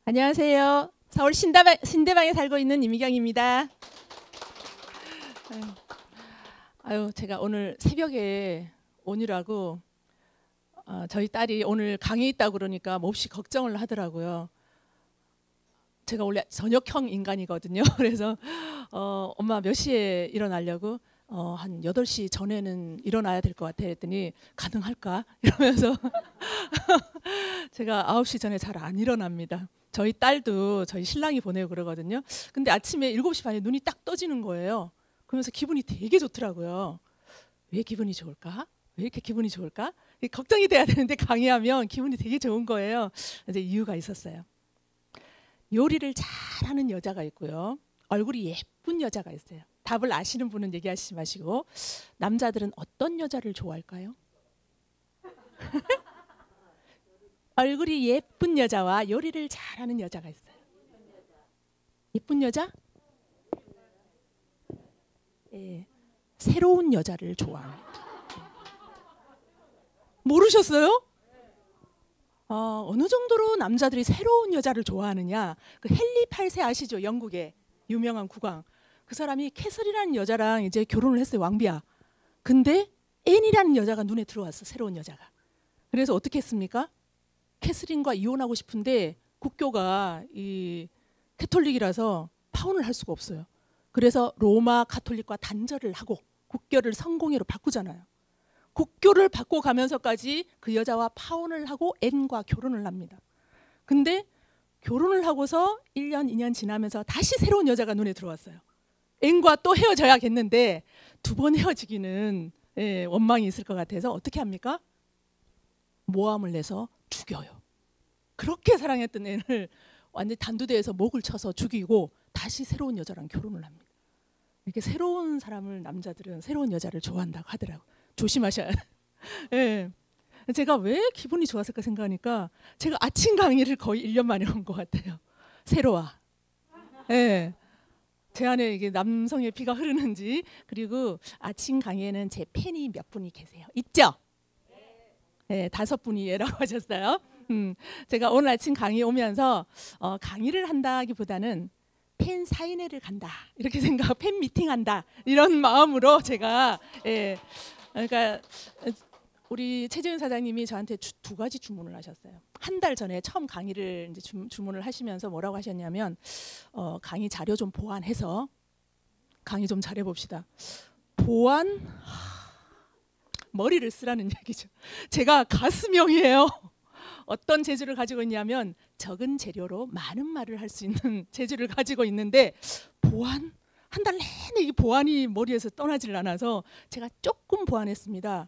안녕하세요. 서울 신대방에 살고 있는 이미경입니다. 제가 오늘 새벽에 오느라고 저희 딸이 오늘 강의 있다고 그러니까 몹시 걱정을 하더라고요. 제가 원래 저녁형 인간이거든요. 그래서 엄마 몇 시에 일어나려고? 한 8시 전에는 일어나야 될 것 같아 했더니 가능할까? 이러면서 제가 9시 전에 잘 안 일어납니다. 저희 딸도 저희 신랑이 보내고 그러거든요. 근데 아침에 7시 반에 눈이 딱 떠지는 거예요. 그러면서 기분이 되게 좋더라고요. 왜 기분이 좋을까? 왜 이렇게 기분이 좋을까? 걱정이 돼야 되는데 강의하면 기분이 되게 좋은 거예요. 이제 이유가 있었어요. 요리를 잘하는 여자가 있고요. 얼굴이 예쁜 여자가 있어요. 답을 아시는 분은 얘기하시지 마시고, 남자들은 어떤 여자를 좋아할까요? 얼굴이 예쁜 여자와 요리를 잘하는 여자가 있어요. 예쁜 여자? 예, 새로운 여자를 좋아합니다. 모르셨어요? 어느 정도로 남자들이 새로운 여자를 좋아하느냐? 그 헨리 8세 아시죠? 영국의 유명한 국왕. 그 사람이 캐슬이라는 여자랑 이제 결혼을 했어요. 왕비야. 근데 앤이라는 여자가 눈에 들어왔어. 새로운 여자가. 그래서 어떻게 했습니까? 캐슬린과 이혼하고 싶은데 국교가 이 캐톨릭이라서 파혼을 할 수가 없어요. 그래서 로마 가톨릭과 단절을 하고 국교를 성공회로 바꾸잖아요. 국교를 바꿔가면서까지 그 여자와 파혼을 하고 앤과 결혼을 합니다. 근데 결혼을 하고서 1년, 2년 지나면서 다시 새로운 여자가 눈에 들어왔어요. 앤과 또 헤어져야겠는데 2번 헤어지기는 원망이 있을 것 같아서 어떻게 합니까? 모함을 내서 죽여요. 그렇게 사랑했던 앤을 완전히 단두대에서 목을 쳐서 죽이고 다시 새로운 여자랑 결혼을 합니다. 이렇게 새로운 사람을 남자들은 새로운 여자를 좋아한다고 하더라고요. 조심하셔야 해요. 예. 제가 왜 기분이 좋았을까 생각하니까 제가 아침 강의를 거의 1년 만에 온 것 같아요. 새로와. 예. 제 안에 이게 남성의 피가 흐르는지. 그리고 아침 강의에는 제 팬이 몇 분이 계세요. 있죠? 네, 5분이라고 하셨어요. 제가 오늘 아침 강의 오면서 강의를 한다기보다는 팬 사인회를 간다 이렇게 생각, 팬 미팅 한다 이런 마음으로 제가 그러니까 우리 최재윤 사장님이 저한테 2가지 주문을 하셨어요. 한 달 전에 처음 강의를 이제 주문을 하시면서 뭐라고 하셨냐면 강의 자료 좀 보완해서 강의 좀 잘해 봅시다. 보완? 머리를 쓰라는 얘기죠. 제가 가스명이에요. 어떤 재주를 가지고 있냐면 적은 재료로 많은 말을 할 수 있는 재주를 가지고 있는데 보완? 한 달 내내 이 보완이 머리에서 떠나질 않아서 제가 조금 보완했습니다.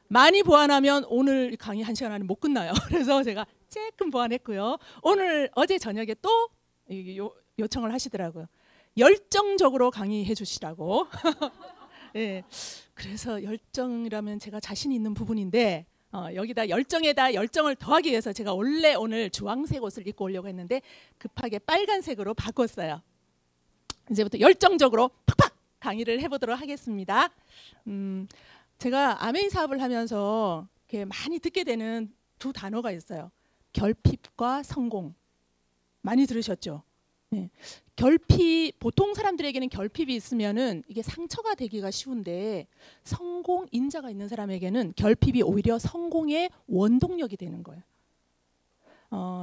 많이 보완하면 오늘 강의 1시간 안에 못 끝나요. 그래서 제가 조금 보완했고요. 어제 저녁에 또 요청을 하시더라고요. 열정적으로 강의해 주시라고. 네, 그래서 열정이라면 제가 자신 있는 부분인데 여기다 열정에다 열정을 더하기 위해서 제가 원래 오늘 주황색 옷을 입고 오려고 했는데 급하게 빨간색으로 바꿨어요. 이제부터 열정적으로 팍팍 강의를 해보도록 하겠습니다. 제가 아메인 사업을 하면서 이렇게 많이 듣게 되는 2 단어가 있어요. 결핍과 성공. 많이 들으셨죠? 네. 결핍, 보통 사람들에게는 결핍이 있으면은 이게 상처가 되기가 쉬운데 성공 인자가 있는 사람에게는 결핍이 오히려 성공의 원동력이 되는 거예요.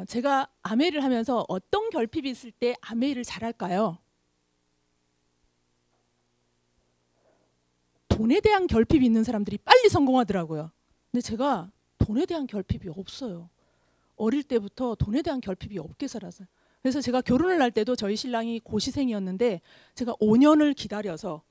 제가 아메이를 하면서 어떤 결핍이 있을 때 아메이를 잘할까요? 돈에 대한 결핍이 있는 사람들이 빨리 성공하더라고요. 근데 제가 돈에 대한 결핍이 없어요. 어릴 때부터 돈에 대한 결핍이 없게 살았어요. 그래서 제가 결혼을 할 때도 저희 신랑이 고시생이었는데 제가 5년을 기다려서,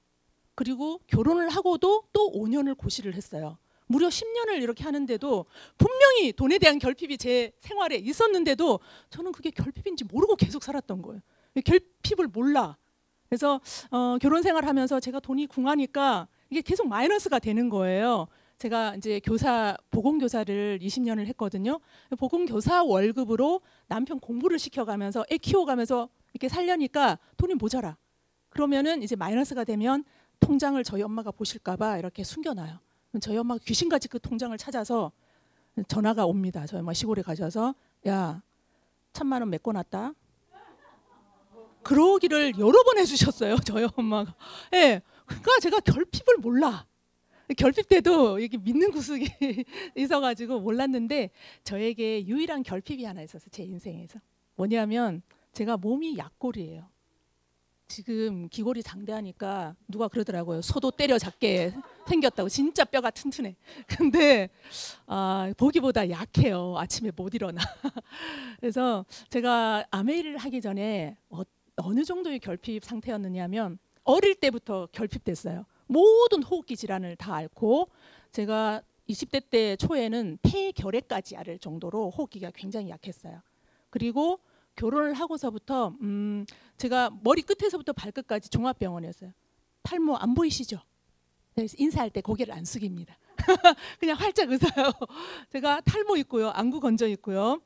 그리고 결혼을 하고도 또 5년을 고시를 했어요. 무려 10년을 이렇게 하는데도 분명히 돈에 대한 결핍이 제 생활에 있었는데도 저는 그게 결핍인지 모르고 계속 살았던 거예요. 결핍을 몰라. 그래서 결혼 생활하면서 제가 돈이 궁하니까 이게 계속 마이너스가 되는 거예요. 제가 이제 보건교사를 20년을 했거든요. 보건교사 월급으로 남편 공부를 시켜가면서 애 키워가면서 이렇게 살려니까 돈이 모자라. 그러면은 이제 마이너스가 되면 통장을 저희 엄마가 보실까봐 이렇게 숨겨놔요. 저희 엄마가 귀신같이 그 통장을 찾아서 전화가 옵니다. 저희 엄마 시골에 가셔서 야, 천만 원 메꿔놨다. 그러기를 여러 번 해주셨어요. 저희 엄마가. 예. 그러니까 제가 결핍을 몰라. 결핍 때도 이게 믿는 구석이 있어가지고 몰랐는데 저에게 유일한 결핍이 하나 있었어요. 제 인생에서. 뭐냐면 제가 몸이 약골이에요. 지금 기골이 장대하니까 누가 그러더라고요. 소도 때려잡게 생겼다고. 진짜 뼈가 튼튼해. 근데 보기보다 약해요. 아침에 못 일어나. 그래서 제가 아메이를 하기 전에 어느 정도의 결핍 상태였느냐면 어릴 때부터 결핍됐어요. 모든 호흡기 질환을 다 앓고 제가 20대 때 초에는 폐결핵까지 앓을 정도로 호흡기가 굉장히 약했어요. 그리고 결혼을 하고서부터 제가 머리 끝에서부터 발끝까지 종합병원이었어요. 탈모 안 보이시죠? 그래서 인사할 때 고개를 안 숙입니다. 그냥 활짝 웃어요. 제가 탈모 있고요. 안구 건조 있고요.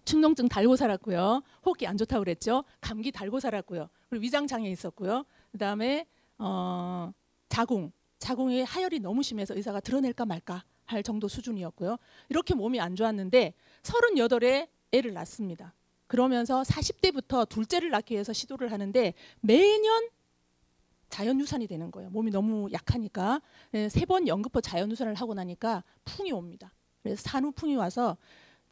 충농증 달고 살았고요. 호흡기 안 좋다고 그랬죠. 감기 달고 살았고요. 그리고 위장장애 있었고요. 그다음에 자궁에 하열이 너무 심해서 의사가 드러낼까 말까 할 정도 수준이었고요. 이렇게 몸이 안 좋았는데 38에 애를 낳습니다. 그러면서 40대부터 둘째를 낳기 위해서 시도를 하는데 매년 자연유산이 되는 거예요. 몸이 너무 약하니까. 3번 연급호 자연유산을 하고 나니까 풍이 옵니다. 그래서 산후풍이 와서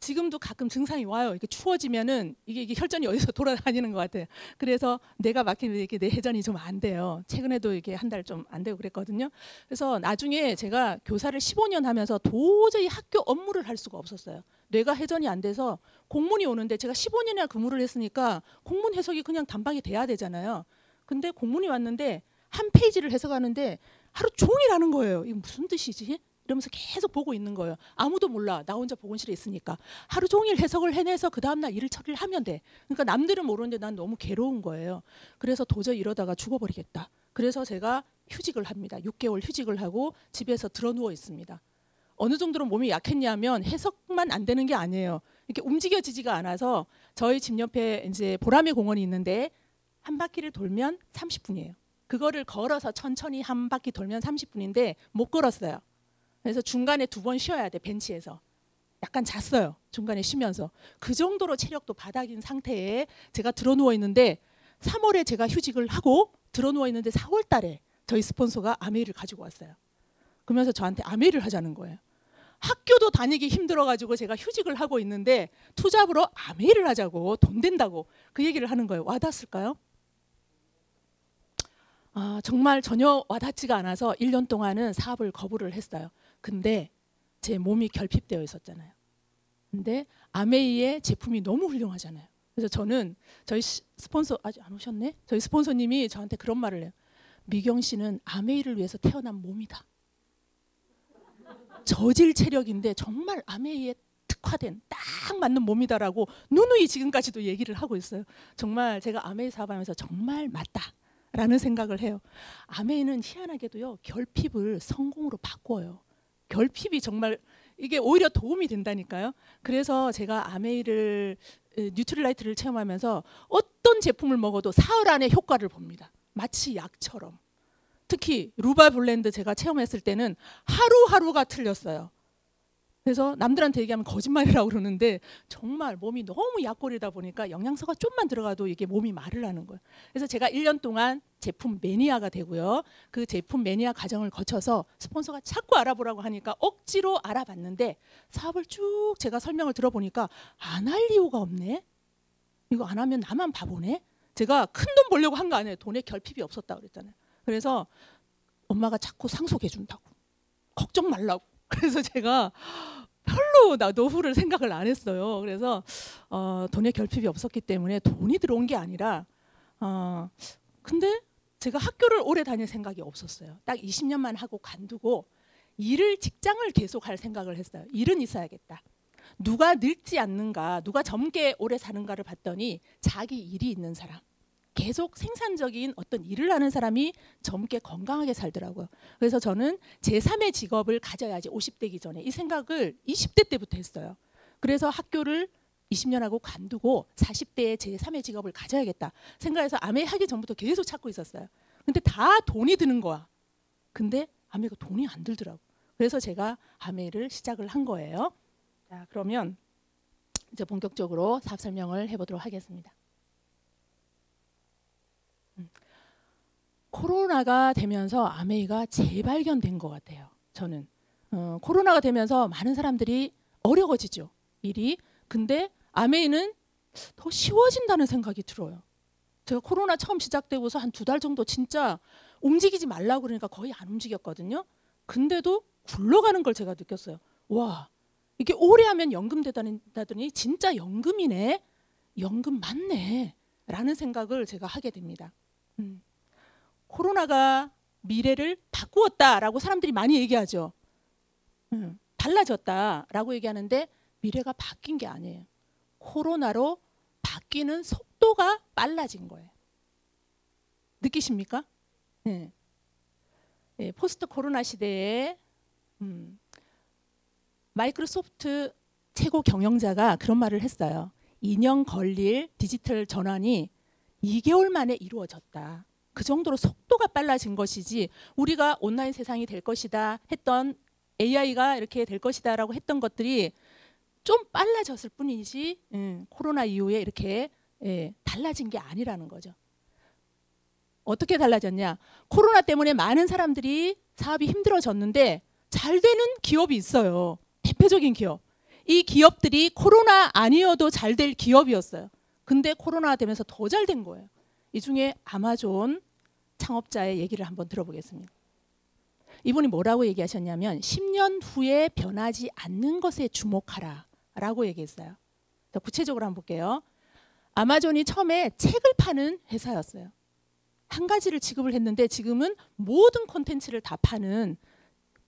지금도 가끔 증상이 와요. 이게 추워지면은 이게 혈전이 어디서 돌아다니는 것 같아요. 그래서 뇌가 막히면 이렇게 뇌 회전이 좀 안 돼요. 최근에도 이게 한 달 좀 안 되고 그랬거든요. 그래서 나중에 제가 교사를 15년 하면서 도저히 학교 업무를 할 수가 없었어요. 뇌가 회전이 안 돼서 공문이 오는데 제가 15년이나 근무를 했으니까 공문 해석이 그냥 단박에 돼야 되잖아요. 근데 공문이 왔는데 한 페이지를 해석하는데 하루 종일 하는 거예요. 이게 무슨 뜻이지? 이러면서 계속 보고 있는 거예요. 아무도 몰라. 나 혼자 보건실에 있으니까. 하루 종일 해석을 해내서 그 다음날 일을 처리를 하면 돼. 그러니까 남들은 모르는데 난 너무 괴로운 거예요. 그래서 도저히 이러다가 죽어버리겠다. 그래서 제가 휴직을 합니다. 6개월 휴직을 하고 집에서 드러누워 있습니다. 어느 정도로 몸이 약했냐면 해석만 안 되는 게 아니에요. 이렇게 움직여지지가 않아서 저희 집 옆에 이제 보라매 공원이 있는데 한 바퀴를 돌면 30분이에요. 그거를 걸어서 천천히 한 바퀴 돌면 30분인데 못 걸었어요. 그래서 중간에 2번 쉬어야 돼. 벤치에서. 약간 잤어요. 중간에 쉬면서. 그 정도로 체력도 바닥인 상태에 제가 드러누워 있는데 3월에 제가 휴직을 하고 드러누워 있는데 4월 달에 저희 스폰서가 아메이를 가지고 왔어요. 그러면서 저한테 아메이를 하자는 거예요. 학교도 다니기 힘들어가지고 제가 휴직을 하고 있는데 투잡으로 아메이를 하자고 돈 된다고 그 얘기를 하는 거예요. 와닿았을까요? 정말 전혀 와닿지가 않아서 1년 동안은 사업을 거부를 했어요. 근데 제 몸이 결핍되어 있었잖아요. 근데 아메이의 제품이 너무 훌륭하잖아요. 그래서 저는 저희 스폰서 아직 안 오셨네? 저희 스폰서님이 저한테 그런 말을 해요. 미경 씨는 아메이를 위해서 태어난 몸이다. 저질 체력인데 정말 아메이에 특화된 딱 맞는 몸이다라고 누누이 지금까지도 얘기를 하고 있어요. 정말 제가 아메이 사업하면서 정말 맞다라는 생각을 해요. 아메이는 희한하게도요. 결핍을 성공으로 바꿔요. 결핍이 정말 이게 오히려 도움이 된다니까요. 그래서 제가 아메이를 뉴트릴라이트를 체험하면서 어떤 제품을 먹어도 사흘 안에 효과를 봅니다. 마치 약처럼. 특히 루바 블렌드 제가 체험했을 때는 하루하루가 틀렸어요. 그래서 남들한테 얘기하면 거짓말이라고 그러는데 정말 몸이 너무 약골이다 보니까 영양소가 좀만 들어가도 이게 몸이 말을 하는 거예요. 그래서 제가 1년 동안 제품 매니아가 되고요. 그 제품 매니아 과정을 거쳐서 스폰서가 자꾸 알아보라고 하니까 억지로 알아봤는데 사업을 쭉 제가 설명을 들어보니까 안 할 이유가 없네. 이거 안 하면 나만 바보네. 제가 큰 돈 벌려고 한 거 아니에요. 돈에 결핍이 없었다고 그랬잖아요. 그래서 엄마가 자꾸 상속해 준다고. 걱정 말라고. 그래서 제가 별로 노후를 생각을 안 했어요. 그래서 돈에 결핍이 없었기 때문에 돈이 들어온 게 아니라 근데 제가 학교를 오래 다닐 생각이 없었어요. 딱 20년만 하고 관두고 직장을 계속 할 생각을 했어요. 일은 있어야겠다. 누가 늙지 않는가, 누가 젊게 오래 사는가를 봤더니 자기 일이 있는 사람. 계속 생산적인 어떤 일을 하는 사람이 젊게 건강하게 살더라고요. 그래서 저는 제3의 직업을 가져야지 50대기 전에 이 생각을 20대 때부터 했어요. 그래서 학교를 20년 하고 관두고 40대에 제3의 직업을 가져야겠다 생각해서 아메이 하기 전부터 계속 찾고 있었어요. 근데 다 돈이 드는 거야. 근데 아메이가 돈이 안 들더라고. 그래서 제가 아메이를 시작을 한 거예요. 자, 그러면 이제 본격적으로 사업 설명을 해보도록 하겠습니다. 코로나가 되면서 아메이가 재발견된 것 같아요. 저는 코로나가 되면서 많은 사람들이 어려워지죠. 일이. 근데 아메이는 더 쉬워진다는 생각이 들어요. 제가 코로나 처음 시작되고서 한 2달 정도 진짜 움직이지 말라고 그러니까 거의 안 움직였거든요. 근데도 굴러가는 걸 제가 느꼈어요. 와, 이게 오래 하면 연금 되다더니 진짜 연금이네. 연금 맞네. 라는 생각을 제가 하게 됩니다. 코로나가 미래를 바꾸었다라고 사람들이 많이 얘기하죠. 달라졌다라고 얘기하는데 미래가 바뀐 게 아니에요. 코로나로 바뀌는 속도가 빨라진 거예요. 느끼십니까? 네. 네, 포스트 코로나 시대에 마이크로소프트 최고 경영자가 그런 말을 했어요. 2년 걸릴 디지털 전환이 2개월 만에 이루어졌다. 그 정도로 속도가 빨라진 것이지 우리가 온라인 세상이 될 것이다 했던 AI가 이렇게 될 것이다 라고 했던 것들이 좀 빨라졌을 뿐이지 코로나 이후에 이렇게 달라진 게 아니라는 거죠. 어떻게 달라졌냐? 코로나 때문에 많은 사람들이 사업이 힘들어졌는데 잘 되는 기업이 있어요. 대표적인 기업. 이 기업들이 코로나 아니어도 잘 될 기업이었어요. 근데 코로나가 되면서 더 잘 된 거예요. 이 중에 아마존 창업자의 얘기를 한번 들어보겠습니다. 이분이 뭐라고 얘기하셨냐면 10년 후에 변하지 않는 것에 주목하라 라고 얘기했어요. 자, 구체적으로 한번 볼게요. 아마존이 처음에 책을 파는 회사였어요. 한 가지를 취급을 했는데 지금은 모든 콘텐츠를 다 파는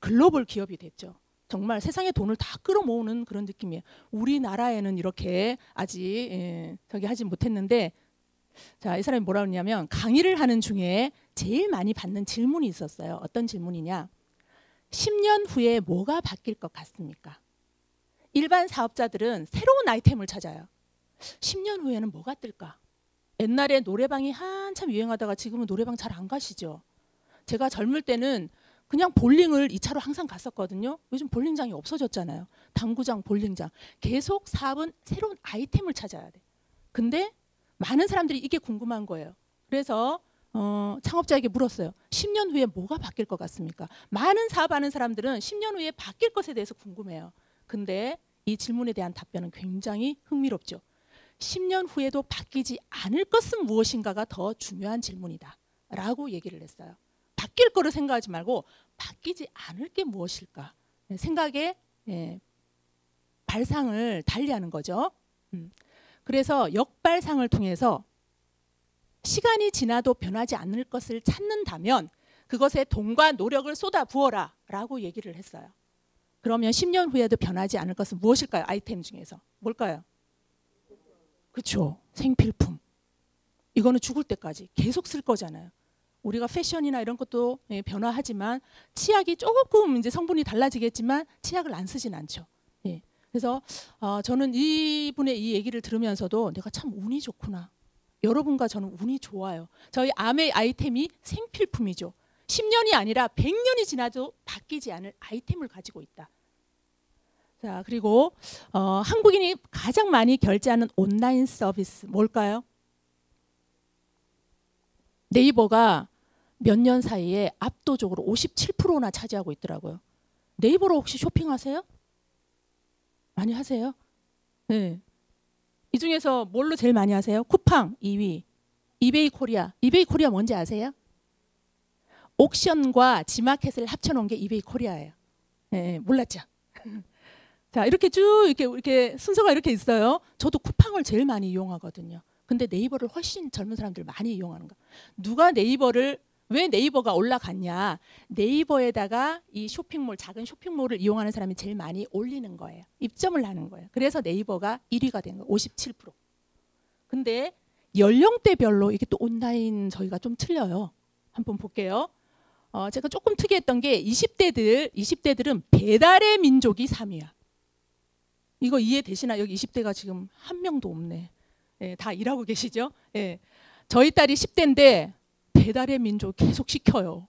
글로벌 기업이 됐죠. 정말 세상의 돈을 다 끌어모으는 그런 느낌이에요. 우리나라에는 이렇게 아직 저기 하지 못했는데 자, 이 사람이 뭐라고 했냐면 강의를 하는 중에 제일 많이 받는 질문이 있었어요. 어떤 질문이냐? 10년 후에 뭐가 바뀔 것 같습니까? 일반 사업자들은 새로운 아이템을 찾아요. 10년 후에는 뭐가 뜰까? 옛날에 노래방이 한참 유행하다가 지금은 노래방 잘 안 가시죠? 제가 젊을 때는 그냥 볼링을 2차로 항상 갔었거든요. 요즘 볼링장이 없어졌잖아요. 당구장, 볼링장. 계속 사업은 새로운 아이템을 찾아야 돼. 근데 많은 사람들이 이게 궁금한 거예요. 그래서 창업자에게 물었어요. 10년 후에 뭐가 바뀔 것 같습니까? 많은 사업하는 사람들은 10년 후에 바뀔 것에 대해서 궁금해요. 근데 이 질문에 대한 답변은 굉장히 흥미롭죠. 10년 후에도 바뀌지 않을 것은 무엇인가가 더 중요한 질문이다 라고 얘기를 했어요. 바뀔 거를 생각하지 말고 바뀌지 않을 게 무엇일까? 생각의 발상을 달리하는 거죠. 그래서 역발상을 통해서 시간이 지나도 변하지 않을 것을 찾는다면 그것에 돈과 노력을 쏟아부어라 라고 얘기를 했어요. 그러면 10년 후에도 변하지 않을 것은 무엇일까요? 아이템 중에서. 뭘까요? 그렇죠. 생필품. 이거는 죽을 때까지 계속 쓸 거잖아요. 우리가 패션이나 이런 것도 변화하지만 치약이 조금 이제 성분이 달라지겠지만 치약을 안 쓰진 않죠. 예. 그래서 저는 이분의 이 얘기를 들으면서도 내가 참 운이 좋구나. 여러분과 저는 운이 좋아요. 저희 아메이 아이템이 생필품이죠. 10년이 아니라 100년이 지나도 바뀌지 않을 아이템을 가지고 있다. 자, 그리고 한국인이 가장 많이 결제하는 온라인 서비스 뭘까요? 네이버가 몇 년 사이에 압도적으로 57%나 차지하고 있더라고요. 네이버로 혹시 쇼핑하세요? 많이 하세요? 네. 이 중에서 뭘로 제일 많이 하세요? 쿠팡 2위, 이베이 코리아. 이베이 코리아 뭔지 아세요? 옥션과 지마켓을 합쳐놓은 게 이베이 코리아예요. 네, 몰랐죠? 자, 이렇게 쭉 이렇게 순서가 이렇게 있어요. 저도 쿠팡을 제일 많이 이용하거든요. 근데 네이버를 훨씬 젊은 사람들 많이 이용하는 거. 왜 네이버가 올라갔냐? 네이버에다가 이 쇼핑몰, 작은 쇼핑몰을 이용하는 사람이 제일 많이 올리는 거예요. 입점을 하는 거예요. 그래서 네이버가 1위가 된 거예요. 57%. 근데 연령대별로 이게 또 온라인 저희가 좀 틀려요. 한번 볼게요. 제가 조금 특이했던 게 20대들은 배달의 민족이 3위야. 이거 이해되시나? 여기 20대가 지금 한 명도 없네. 예, 다 일하고 계시죠? 예. 저희 딸이 10대인데 배달의 민족 계속 시켜요.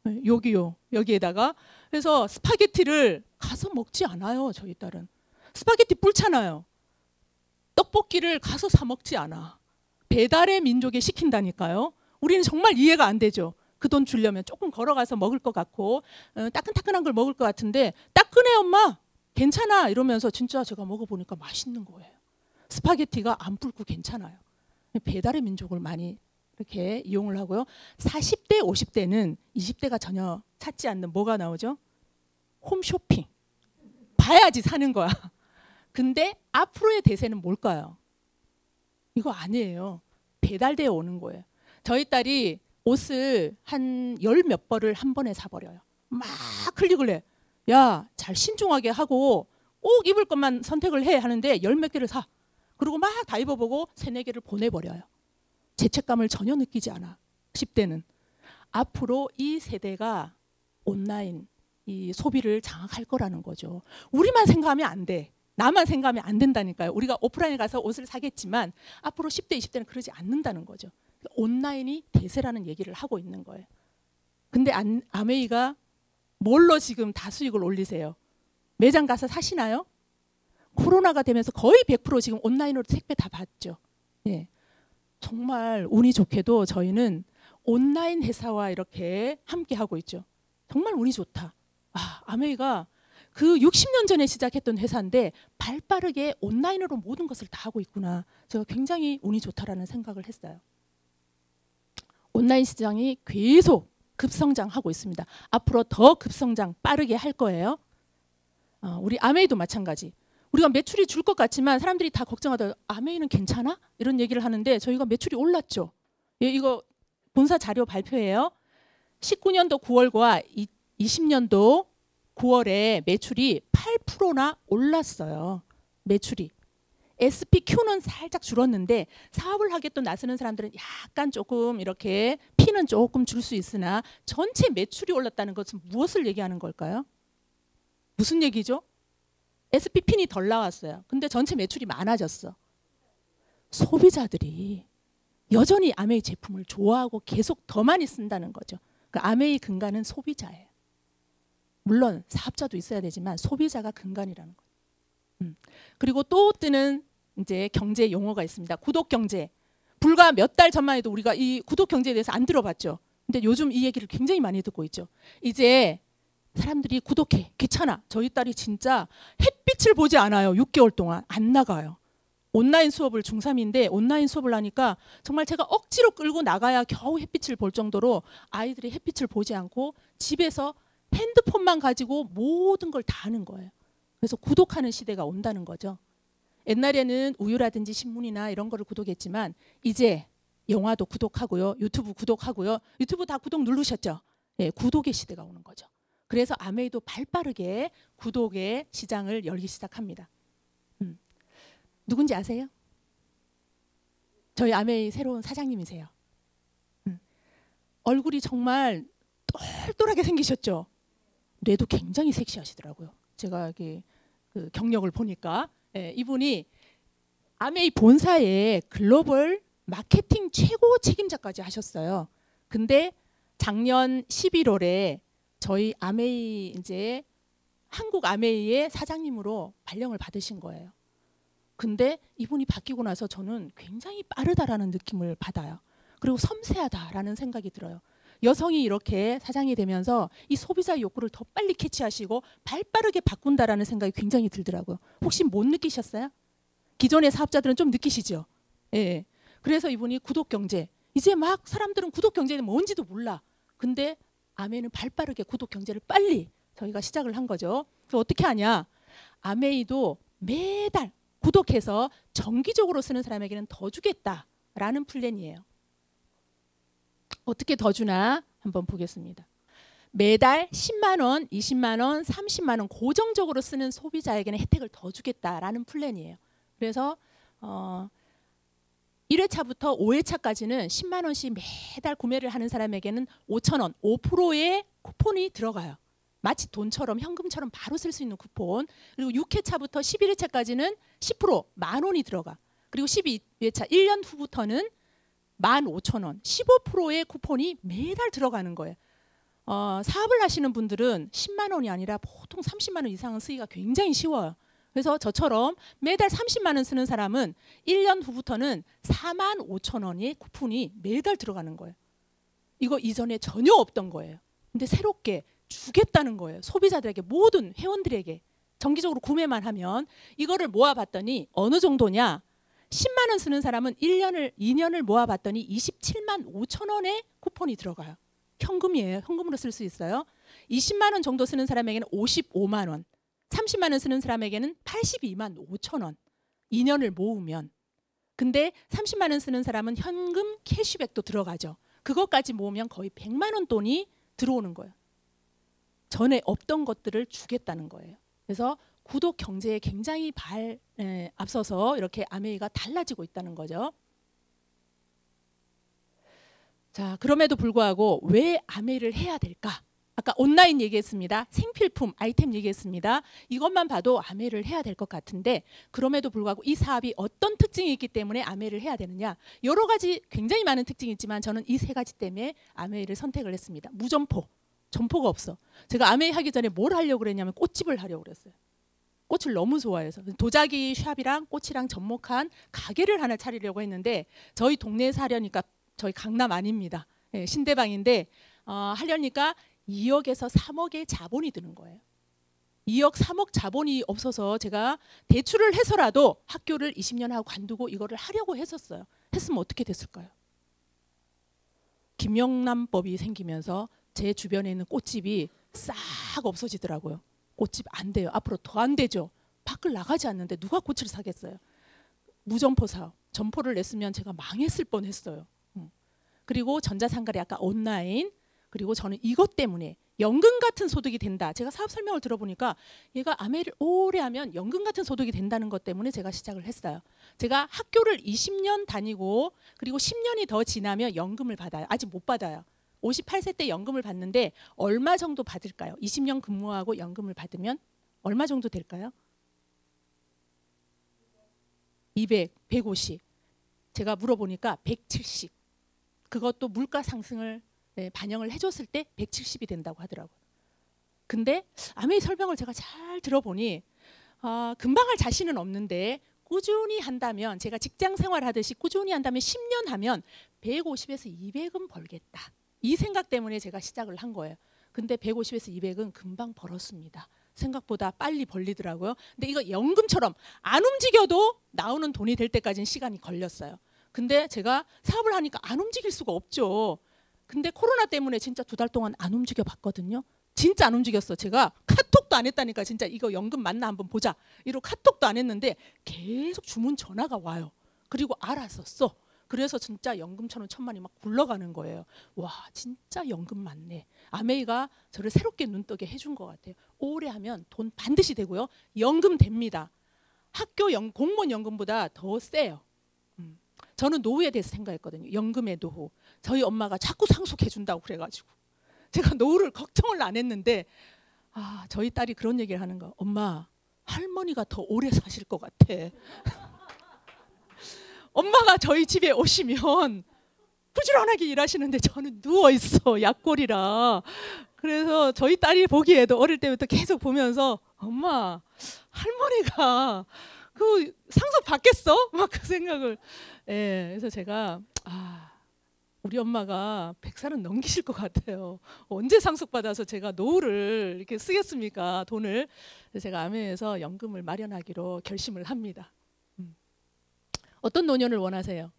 예, 여기에다가. 그래서 스파게티를 가서 먹지 않아요. 저희 딸은. 스파게티 불잖아요. 떡볶이를 가서 사 먹지 않아. 배달의 민족에 시킨다니까요. 우리는 정말 이해가 안 되죠. 그 돈 주려면 조금 걸어가서 먹을 것 같고 따끈따끈한 걸 먹을 것 같은데 따끈해 엄마 괜찮아 이러면서 진짜 제가 먹어보니까 맛있는 거예요. 스파게티가 안 불고 괜찮아요. 배달의 민족을 많이 이렇게 이용을 하고요. 40대 50대는 20대가 전혀 찾지 않는 뭐가 나오죠? 홈쇼핑. 봐야지 사는 거야. 근데 앞으로의 대세는 뭘까요? 이거 아니에요. 배달되어 오는 거예요. 저희 딸이 옷을 한 열 몇 벌을 한 번에 사버려요. 막 클릭을 해. 야, 잘 신중하게 하고 꼭 입을 것만 선택을 해 하는데 열 몇 개를 사. 그리고 막 다 입어보고 세네 개를 보내버려요. 죄책감을 전혀 느끼지 않아. 10대는. 앞으로 이 세대가 온라인 이 소비를 장악할 거라는 거죠. 우리만 생각하면 안 돼. 나만 생각하면 안 된다니까요. 우리가 오프라인에 가서 옷을 사겠지만 앞으로 10대, 20대는 그러지 않는다는 거죠. 온라인이 대세라는 얘기를 하고 있는 거예요. 근데 아메이가 뭘로 지금 다 수익을 올리세요? 매장 가서 사시나요? 코로나가 되면서 거의 100% 지금 온라인으로 택배 다 받죠. 예. 정말 운이 좋게도 저희는 온라인 회사와 이렇게 함께 하고 있죠. 정말 운이 좋다. 아, 아메이가 그 60년 전에 시작했던 회사인데 발빠르게 온라인으로 모든 것을 다 하고 있구나. 제가 굉장히 운이 좋다라는 생각을 했어요. 온라인 시장이 계속 급성장하고 있습니다. 앞으로 더 급성장 빠르게 할 거예요. 우리 아메이도 마찬가지. 우리가 매출이 줄 것 같지만 사람들이 다 걱정하다 아메이는 괜찮아? 이런 얘기를 하는데 저희가 매출이 올랐죠. 예, 이거 본사 자료 발표예요. 19년도 9월과 20년도 9월에 매출이 8%나 올랐어요. 매출이. SPQ는 살짝 줄었는데 사업을 하겠다 나서는 사람들은 약간 조금 이렇게 피는 조금 줄 수 있으나 전체 매출이 올랐다는 것은 무엇을 얘기하는 걸까요? 무슨 얘기죠? SP핀이 덜 나왔어요. 근데 전체 매출이 많아졌어. 소비자들이 여전히 아메이 제품을 좋아하고 계속 더 많이 쓴다는 거죠. 그 아메이 근간은 소비자예요. 물론 사업자도 있어야 되지만 소비자가 근간이라는 거예요. 그리고 또 뜨는 이제 경제 용어가 있습니다. 구독 경제. 불과 몇 달 전만 해도 우리가 이 구독 경제에 대해서 안 들어봤죠. 근데 요즘 이 얘기를 굉장히 많이 듣고 있죠. 이제 사람들이 구독해. 귀찮아. 저희 딸이 진짜 햇빛을 보지 않아요. 6개월 동안 안 나가요. 온라인 수업을 중3인데 온라인 수업을 하니까 정말 제가 억지로 끌고 나가야 겨우 햇빛을 볼 정도로 아이들이 햇빛을 보지 않고 집에서 핸드폰만 가지고 모든 걸 다 하는 거예요. 그래서 구독하는 시대가 온다는 거죠. 옛날에는 우유라든지 신문이나 이런 거를 구독했지만 이제 영화도 구독하고요. 유튜브 구독하고요. 유튜브 다 구독 누르셨죠? 네, 구독의 시대가 오는 거죠. 그래서 아메이도 발빠르게 구독의 시장을 열기 시작합니다. 누군지 아세요? 저희 아메이 새로운 사장님이세요. 얼굴이 정말 똘똘하게 생기셨죠? 뇌도 굉장히 섹시하시더라고요. 제가 여기 그 경력을 보니까 이분이 아메이 본사의 글로벌 마케팅 최고 책임자까지 하셨어요. 근데 작년 11월에 저희 아메이 이제 한국 아메이의 사장님으로 발령을 받으신 거예요. 근데 이분이 바뀌고 나서 저는 굉장히 빠르다라는 느낌을 받아요. 그리고 섬세하다라는 생각이 들어요. 여성이 이렇게 사장이 되면서 이 소비자의 욕구를 더 빨리 캐치하시고 발빠르게 바꾼다라는 생각이 굉장히 들더라고요. 혹시 못 느끼셨어요? 기존의 사업자들은 좀 느끼시죠? 예. 그래서 이분이 구독 경제. 이제 막 사람들은 구독 경제는 뭔지도 몰라. 근데 아메이는 발빠르게 구독 경제를 빨리 저희가 시작을 한 거죠. 그래서 어떻게 하냐? 아메이도 매달 구독해서 정기적으로 쓰는 사람에게는 더 주겠다라는 플랜이에요. 어떻게 더 주나 한번 보겠습니다. 매달 10만 원, 20만 원, 30만 원 고정적으로 쓰는 소비자에게는 혜택을 더 주겠다라는 플랜이에요. 그래서 1회차부터 5회차까지는 10만 원씩 매달 구매를 하는 사람에게는 5천 원, 5%의 쿠폰이 들어가요. 마치 돈처럼 현금처럼 바로 쓸 수 있는 쿠폰. 그리고 6회차부터 11회차까지는 10% 만 원이 들어가. 그리고 12회차 1년 후부터는 15,000원, 15%의 쿠폰이 매달 들어가는 거예요. 사업을 하시는 분들은 10만 원이 아니라 보통 30만 원 이상은 쓰기가 굉장히 쉬워요. 그래서 저처럼 매달 30만 원 쓰는 사람은 1년 후부터는 4만 5천 원의 쿠폰이 매달 들어가는 거예요. 이거 이전에 전혀 없던 거예요. 근데 새롭게 주겠다는 거예요. 소비자들에게, 모든 회원들에게 정기적으로 구매만 하면. 이거를 모아봤더니 어느 정도냐, 10만 원 쓰는 사람은 2년을 모아봤더니 27만 5천 원의 쿠폰이 들어가요. 현금이에요. 현금으로 쓸 수 있어요. 20만 원 정도 쓰는 사람에게는 55만 원, 30만 원 쓰는 사람에게는 82만 5천 원, 2년을 모으면. 근데 30만 원 쓰는 사람은 현금 캐시백도 들어가죠. 그것까지 모으면 거의 100만 원 돈이 들어오는 거예요. 전에 없던 것들을 주겠다는 거예요. 그래서 구독 경제에 굉장히 앞서서 이렇게 아메이가 달라지고 있다는 거죠. 자, 그럼에도 불구하고 왜 아메이를 해야 될까? 아까 온라인 얘기했습니다. 생필품, 아이템 얘기했습니다. 이것만 봐도 아메이를 해야 될 것 같은데, 그럼에도 불구하고 이 사업이 어떤 특징이 있기 때문에 아메이를 해야 되느냐? 여러 가지 굉장히 많은 특징이 있지만 저는 이 세 가지 때문에 아메이를 선택을 했습니다. 무점포, 점포가 없어. 제가 아메이 하기 전에 뭘 하려고 그랬냐면 꽃집을 하려고 그랬어요. 꽃을 너무 좋아해서 도자기 샵이랑 꽃이랑 접목한 가게를 하나 차리려고 했는데, 저희 동네에서 하려니까, 저희 강남 아닙니다. 예, 신대방인데 하려니까 2억에서 3억의 자본이 드는 거예요. 2억, 3억 자본이 없어서 제가 대출을 해서라도 학교를 20년 하고 관두고 이거를 하려고 했었어요. 했으면 어떻게 됐을까요? 김영란법이 생기면서 제 주변에 있는 꽃집이 싹 없어지더라고요. 꽃집 안 돼요. 앞으로 더 안 되죠. 밖을 나가지 않는데 누가 꽃을 사겠어요. 무점포 사업, 점포를 냈으면 제가 망했을 뻔했어요. 그리고 전자상거래, 아까 온라인, 그리고 저는 이것 때문에 연금 같은 소득이 된다. 제가 사업 설명을 들어보니까 얘가 아메이를 오래 하면 연금 같은 소득이 된다는 것 때문에 제가 시작을 했어요. 제가 학교를 20년 다니고 그리고 10년이 더 지나면 연금을 받아요. 아직 못 받아요. 58세 때 연금을 받는데 얼마 정도 받을까요? 20년 근무하고 연금을 받으면 얼마 정도 될까요? 200, 150. 제가 물어보니까 170. 그것도 물가 상승을 반영을 해줬을 때 170이 된다고 하더라고요. 근데 아메이 설명을 제가 잘 들어보니 금방 할 자신은 없는데 꾸준히 한다면, 제가 직장 생활하듯이 꾸준히 한다면 10년 하면 150에서 200은 벌겠다. 이 생각 때문에 제가 시작을 한 거예요. 근데 150에서 200은 금방 벌었습니다. 생각보다 빨리 벌리더라고요. 근데 이거 연금처럼 안 움직여도 나오는 돈이 될 때까지는 시간이 걸렸어요. 근데 제가 사업을 하니까 안 움직일 수가 없죠. 근데 코로나 때문에 진짜 2달 동안 안 움직여 봤거든요. 진짜 안 움직였어. 제가 카톡도 안 했다니까. 진짜 이거 연금 맞나 한번 보자. 이러고 카톡도 안 했는데 계속 주문 전화가 와요. 그리고 알아서 써. 그래서 진짜 연금 1,000원, 1,000만이 막 굴러가는 거예요. 와, 진짜 연금 맞네. 아메이가 저를 새롭게 눈뜨게 해준 것 같아요. 오래 하면 돈 반드시 되고요. 연금 됩니다. 학교 공무원 연금보다 더 세요. 저는 노후에 대해서 생각했거든요. 연금의 노후. 저희 엄마가 자꾸 상속해 준다고 그래가지고 제가 노후를 걱정을 안 했는데, 저희 딸이 그런 얘기를 하는 거. 엄마, 할머니가 더 오래 사실 것 같아. 엄마가 저희 집에 오시면 부지런하게 일하시는데 저는 누워있어, 약골이라. 그래서 저희 딸이 보기에도 어릴 때부터 계속 보면서 엄마, 할머니가 그 상속 받겠어? 막 그 생각을. 그래서 제가 우리 엄마가 100살은 넘기실 것 같아요. 언제 상속받아서 제가 노후를 이렇게 쓰겠습니까? 돈을. 그래서 제가 아메에서 연금을 마련하기로 결심을 합니다. 어떤 노년을 원하세요?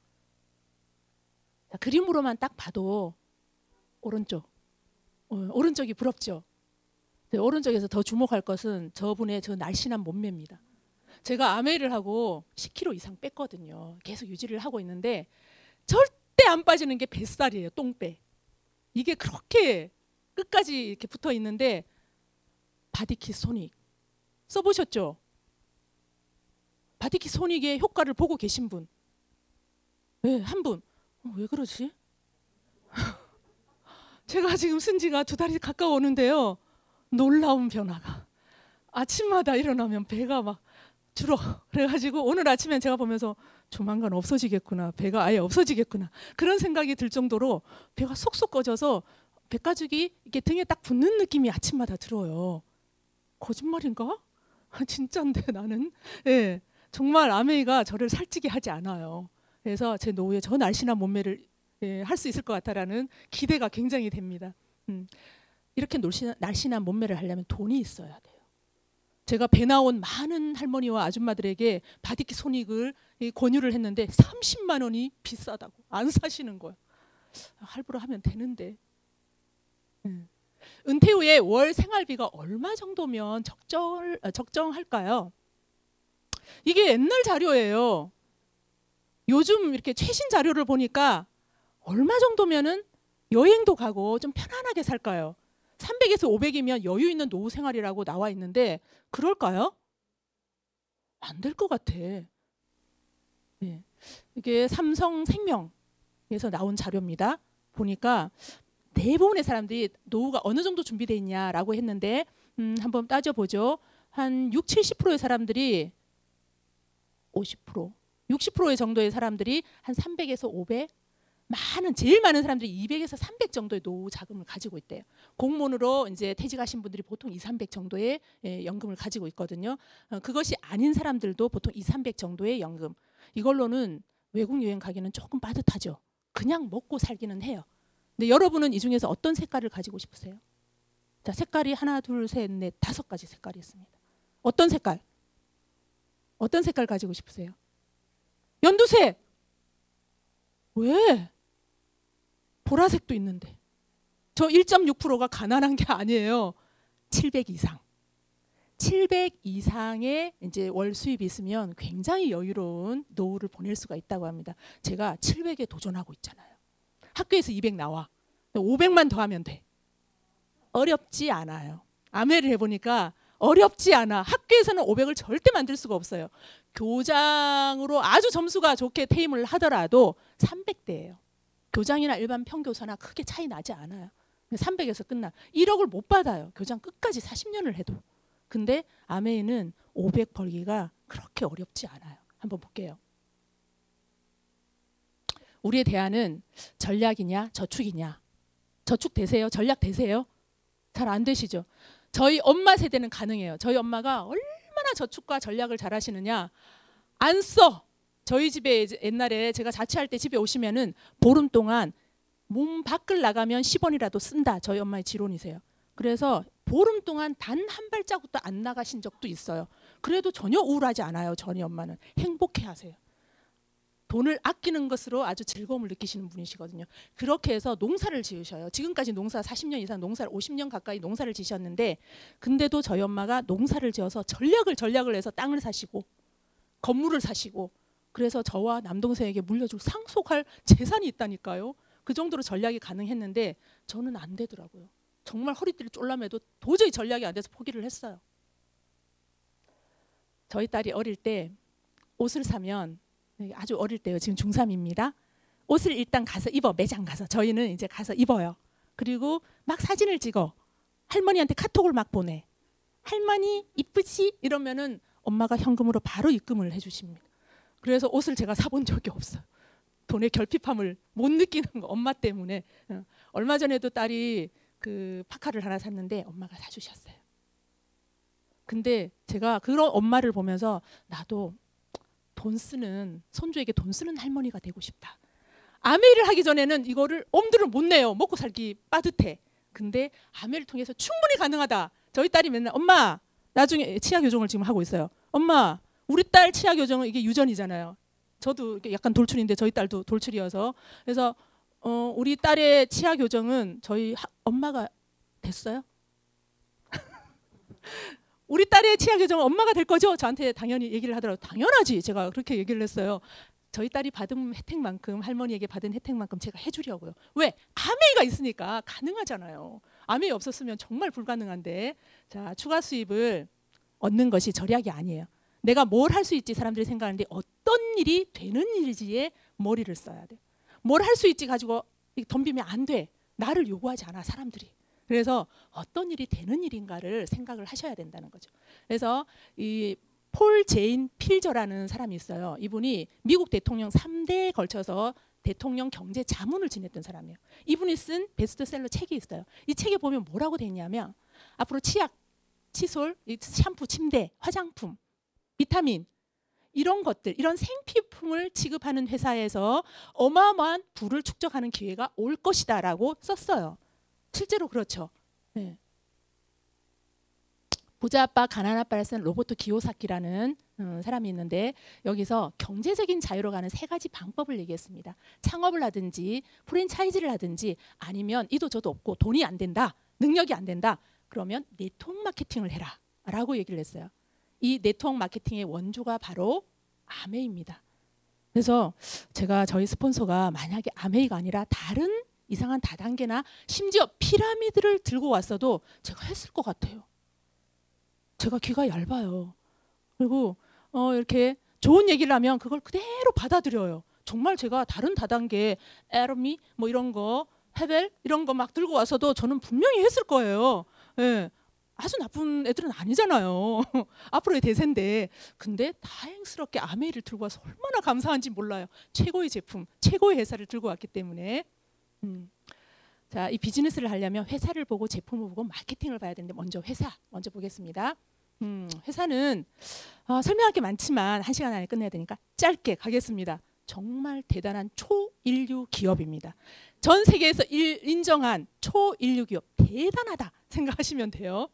자, 그림으로만 딱 봐도 오른쪽이 부럽죠. 오른쪽에서 더 주목할 것은 저분의 저 날씬한 몸매입니다. 제가 아메이를 하고 10kg 이상 뺐거든요. 계속 유지를 하고 있는데 절대 안 빠지는 게 뱃살이에요. 똥배. 이게 그렇게 끝까지 이렇게 붙어 있는데, 바디킷 소닉 써보셨죠? 바디킷 소닉의 효과를 보고 계신 분? 네, 한 분. 왜 그러지? 제가 지금 쓴 지가 2달이 가까워 오는데요. 놀라운 변화가. 아침마다 일어나면 배가 막 줄어. 그래가지고 오늘 아침에 제가 보면서 조만간 없어지겠구나. 배가 아예 없어지겠구나. 그런 생각이 들 정도로 배가 속속 꺼져서 배가죽이 이렇게 등에 딱 붙는 느낌이 아침마다 들어요. 거짓말인가? 진짠데 나는. 예, 정말 아메이가 저를 살찌게 하지 않아요. 그래서 제 노후에 저 날씬한 몸매를 할 수 있을 것 같다라는 기대가 굉장히 됩니다. 이렇게 날씬한 몸매를 하려면 돈이 있어야 돼요. 제가 배 나온 많은 할머니와 아줌마들에게 바디키 손익을 권유를 했는데 30만 원이 비싸다고 안 사시는 거예요. 할부로 하면 되는데. 은퇴 후에 월 생활비가 얼마 정도면 적정할까요? 이게 옛날 자료예요. 요즘 이렇게 최신 자료를 보니까 얼마 정도면은 여행도 가고 좀 편안하게 살까요? 300에서 500이면 여유 있는 노후 생활이라고 나와 있는데 그럴까요? 안 될 것 같아. 네. 이게 삼성생명에서 나온 자료입니다. 보니까 대부분의 사람들이 노후가 어느 정도 준비되어 있냐라고 했는데 한번 따져보죠. 한 60, 70%의 사람들이 50%, 60%의 정도의 사람들이 한 300에서 500, 제일 많은 사람들이 200에서 300 정도의 노후 자금을 가지고 있대요. 공무원으로 이제 퇴직하신 분들이 보통 2, 300 정도의 연금을 가지고 있거든요. 그것이 아닌 사람들도 보통 2, 300 정도의 연금. 이걸로는 외국 여행 가기는 조금 빠듯하죠. 그냥 먹고 살기는 해요. 근데 여러분은 이 중에서 어떤 색깔을 가지고 싶으세요? 자, 색깔이 하나, 둘, 셋, 넷, 5가지 색깔이 있습니다. 어떤 색깔? 어떤 색깔 가지고 싶으세요? 연두색. 왜? 보라색도 있는데. 저 1.6%가 가난한 게 아니에요. 700 이상. 700 이상의 이제 월 수입이 있으면 굉장히 여유로운 노후를 보낼 수가 있다고 합니다. 제가 700에 도전하고 있잖아요. 학교에서 200 나와. 500만 더 하면 돼. 어렵지 않아요. 아메를 해보니까 어렵지 않아. 학교에서는 500을 절대 만들 수가 없어요. 교장으로 아주 점수가 좋게 퇴임을 하더라도 300대예요. 교장이나 일반 평교사나 크게 차이 나지 않아요. 300에서 끝나. 1억을 못 받아요. 교장 끝까지 40년을 해도. 근데 아메이는 500 벌기가 그렇게 어렵지 않아요. 한번 볼게요. 우리의 대안은 전략이냐 저축이냐. 저축 되세요? 전략 되세요? 잘 안 되시죠? 저희 엄마 세대는 가능해요. 저희 엄마가 얼마나 저축과 전략을 잘 하시느냐. 안 써. 저희 집에 옛날에 제가 자취할 때 집에 오시면은 보름 동안 몸 밖을 나가면 10원이라도 쓴다. 저희 엄마의 지론이세요. 그래서 보름 동안 단 한 발자국도 안 나가신 적도 있어요. 그래도 전혀 우울하지 않아요. 저희 엄마는 행복해 하세요. 돈을 아끼는 것으로 아주 즐거움을 느끼시는 분이시거든요. 그렇게 해서 농사를 지으셔요. 지금까지 농사 40년 이상, 농사를 50년 가까이 농사를 지셨는데 근데도 저희 엄마가 농사를 지어서 전략을 해서 땅을 사시고 건물을 사시고 그래서 저와 남동생에게 물려줄 상속할 재산이 있다니까요. 그 정도로 전략이 가능했는데 저는 안 되더라고요. 정말 허리띠를 쫄라매도 도저히 전략이 안 돼서 포기를 했어요. 저희 딸이 어릴 때 옷을 사면 아주 어릴 때요. 지금 중3입니다. 옷을 일단 가서 입어. 매장 가서. 저희는 이제 가서 입어요. 그리고 막 사진을 찍어. 할머니한테 카톡을 막 보내. 할머니 이쁘지? 이러면은 엄마가 현금으로 바로 입금을 해주십니다. 그래서 옷을 제가 사본 적이 없어요. 돈의 결핍함을 못 느끼는 거 엄마 때문에. 얼마 전에도 딸이 그 파카를 하나 샀는데 엄마가 사주셨어요. 근데 제가 그런 엄마를 보면서 나도 돈 쓰는 손주에게 돈 쓰는 할머니가 되고 싶다. 아메를 하기 전에는 이거를 엄두를 못 내요. 먹고 살기 빠듯해. 근데 아메를 통해서 충분히 가능하다. 저희 딸이 맨날 엄마 나중에 치아 교정을 지금 하고 있어요. 엄마 우리 딸 치아 교정은 이게 유전이잖아요. 저도 약간 돌출인데 저희 딸도 돌출이어서 그래서 우리 딸의 치아 교정은 저희 엄마가 됐어요. 우리 딸의 치아 교정은 엄마가 될 거죠? 저한테 당연히 얘기를 하더라고요. 당연하지. 제가 그렇게 얘기를 했어요. 저희 딸이 받은 혜택만큼 할머니에게 받은 혜택만큼 제가 해주려고요. 왜? 아메이가 있으니까 가능하잖아요. 아메이 없었으면 정말 불가능한데 자 추가 수입을 얻는 것이 절약이 아니에요. 내가 뭘 할 수 있지 사람들이 생각하는데 어떤 일이 되는 일지에 머리를 써야 돼. 뭘 할 수 있지 가지고 덤비면 안 돼. 나를 요구하지 않아 사람들이. 그래서 어떤 일이 되는 일인가를 생각을 하셔야 된다는 거죠. 그래서 이 폴 제인 필저라는 사람이 있어요. 이분이 미국 대통령 3대에 걸쳐서 대통령 경제 자문을 지냈던 사람이에요. 이분이 쓴 베스트셀러 책이 있어요. 이 책에 보면 뭐라고 돼 있냐면 앞으로 치약 칫솔, 샴푸, 침대, 화장품, 비타민 이런 것들, 이런 생필품을 취급하는 회사에서 어마어마한 부를 축적하는 기회가 올 것이다라고 썼어요. 실제로 그렇죠. 네. 부자 아빠, 가난 아빠를 쓴 로버토 기요사키라는 사람이 있는데 여기서 경제적인 자유로 가는 세 가지 방법을 얘기했습니다. 창업을 하든지 프랜차이즈를 하든지 아니면 이도 저도 없고 돈이 안 된다, 능력이 안 된다. 그러면 네트워크 마케팅을 해라 라고 얘기를 했어요. 이 네트워크 마케팅의 원조가 바로 아메이입니다. 그래서 제가 저희 스폰서가 만약에 아메이가 아니라 다른 이상한 다단계나 심지어 피라미드를 들고 왔어도 제가 했을 것 같아요. 제가 귀가 얇아요. 그리고 이렇게 좋은 얘기를 하면 그걸 그대로 받아들여요. 정말 제가 다른 다단계 에르미 뭐 이런 거 헤벨 이런 거 막 들고 와서도 저는 분명히 했을 거예요. 예. 아주 나쁜 애들은 아니잖아요. 앞으로의 대세인데. 근데 다행스럽게 아메이를 들고 와서 얼마나 감사한지 몰라요. 최고의 제품, 최고의 회사를 들고 왔기 때문에. 자, 이 비즈니스를 하려면 회사를 보고 제품을 보고 마케팅을 봐야 되는데 먼저 회사 먼저 보겠습니다. 회사는 설명할 게 많지만 1시간 안에 끝내야 되니까 짧게 가겠습니다. 정말 대단한 초인류 기업입니다. 전 세계에서 인정한 초인류 기업, 대단하다 생각하시면 돼요.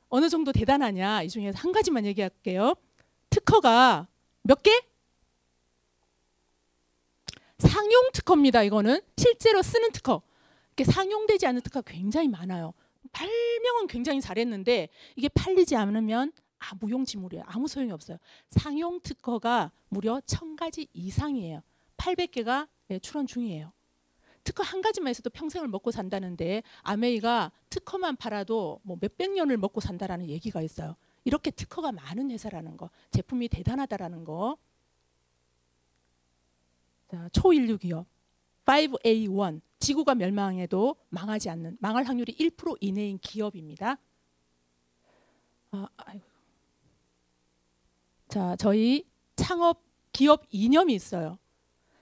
어느 정도 대단하냐, 이 중에서 한 가지만 얘기할게요. 특허가 몇 개? 상용 특허입니다. 이거는 실제로 쓰는 특허. 이렇게 상용되지 않은 특허가 굉장히 많아요. 발명은 굉장히 잘했는데 이게 팔리지 않으면 무용지물이에요. 아무 소용이 없어요. 상용 특허가 무려 1000가지 이상이에요. 800개가 출원 중이에요. 특허 한 가지만 있어도 평생을 먹고 산다는데 아메이가 특허만 팔아도 뭐 몇백 년을 먹고 산다라는 얘기가 있어요. 이렇게 특허가 많은 회사라는 거, 제품이 대단하다라는 거. 자, 초인류 기업 5A1, 지구가 멸망해도 망하지 않는, 망할 확률이 1% 이내인 기업입니다. 자, 저희 창업 기업 이념이 있어요.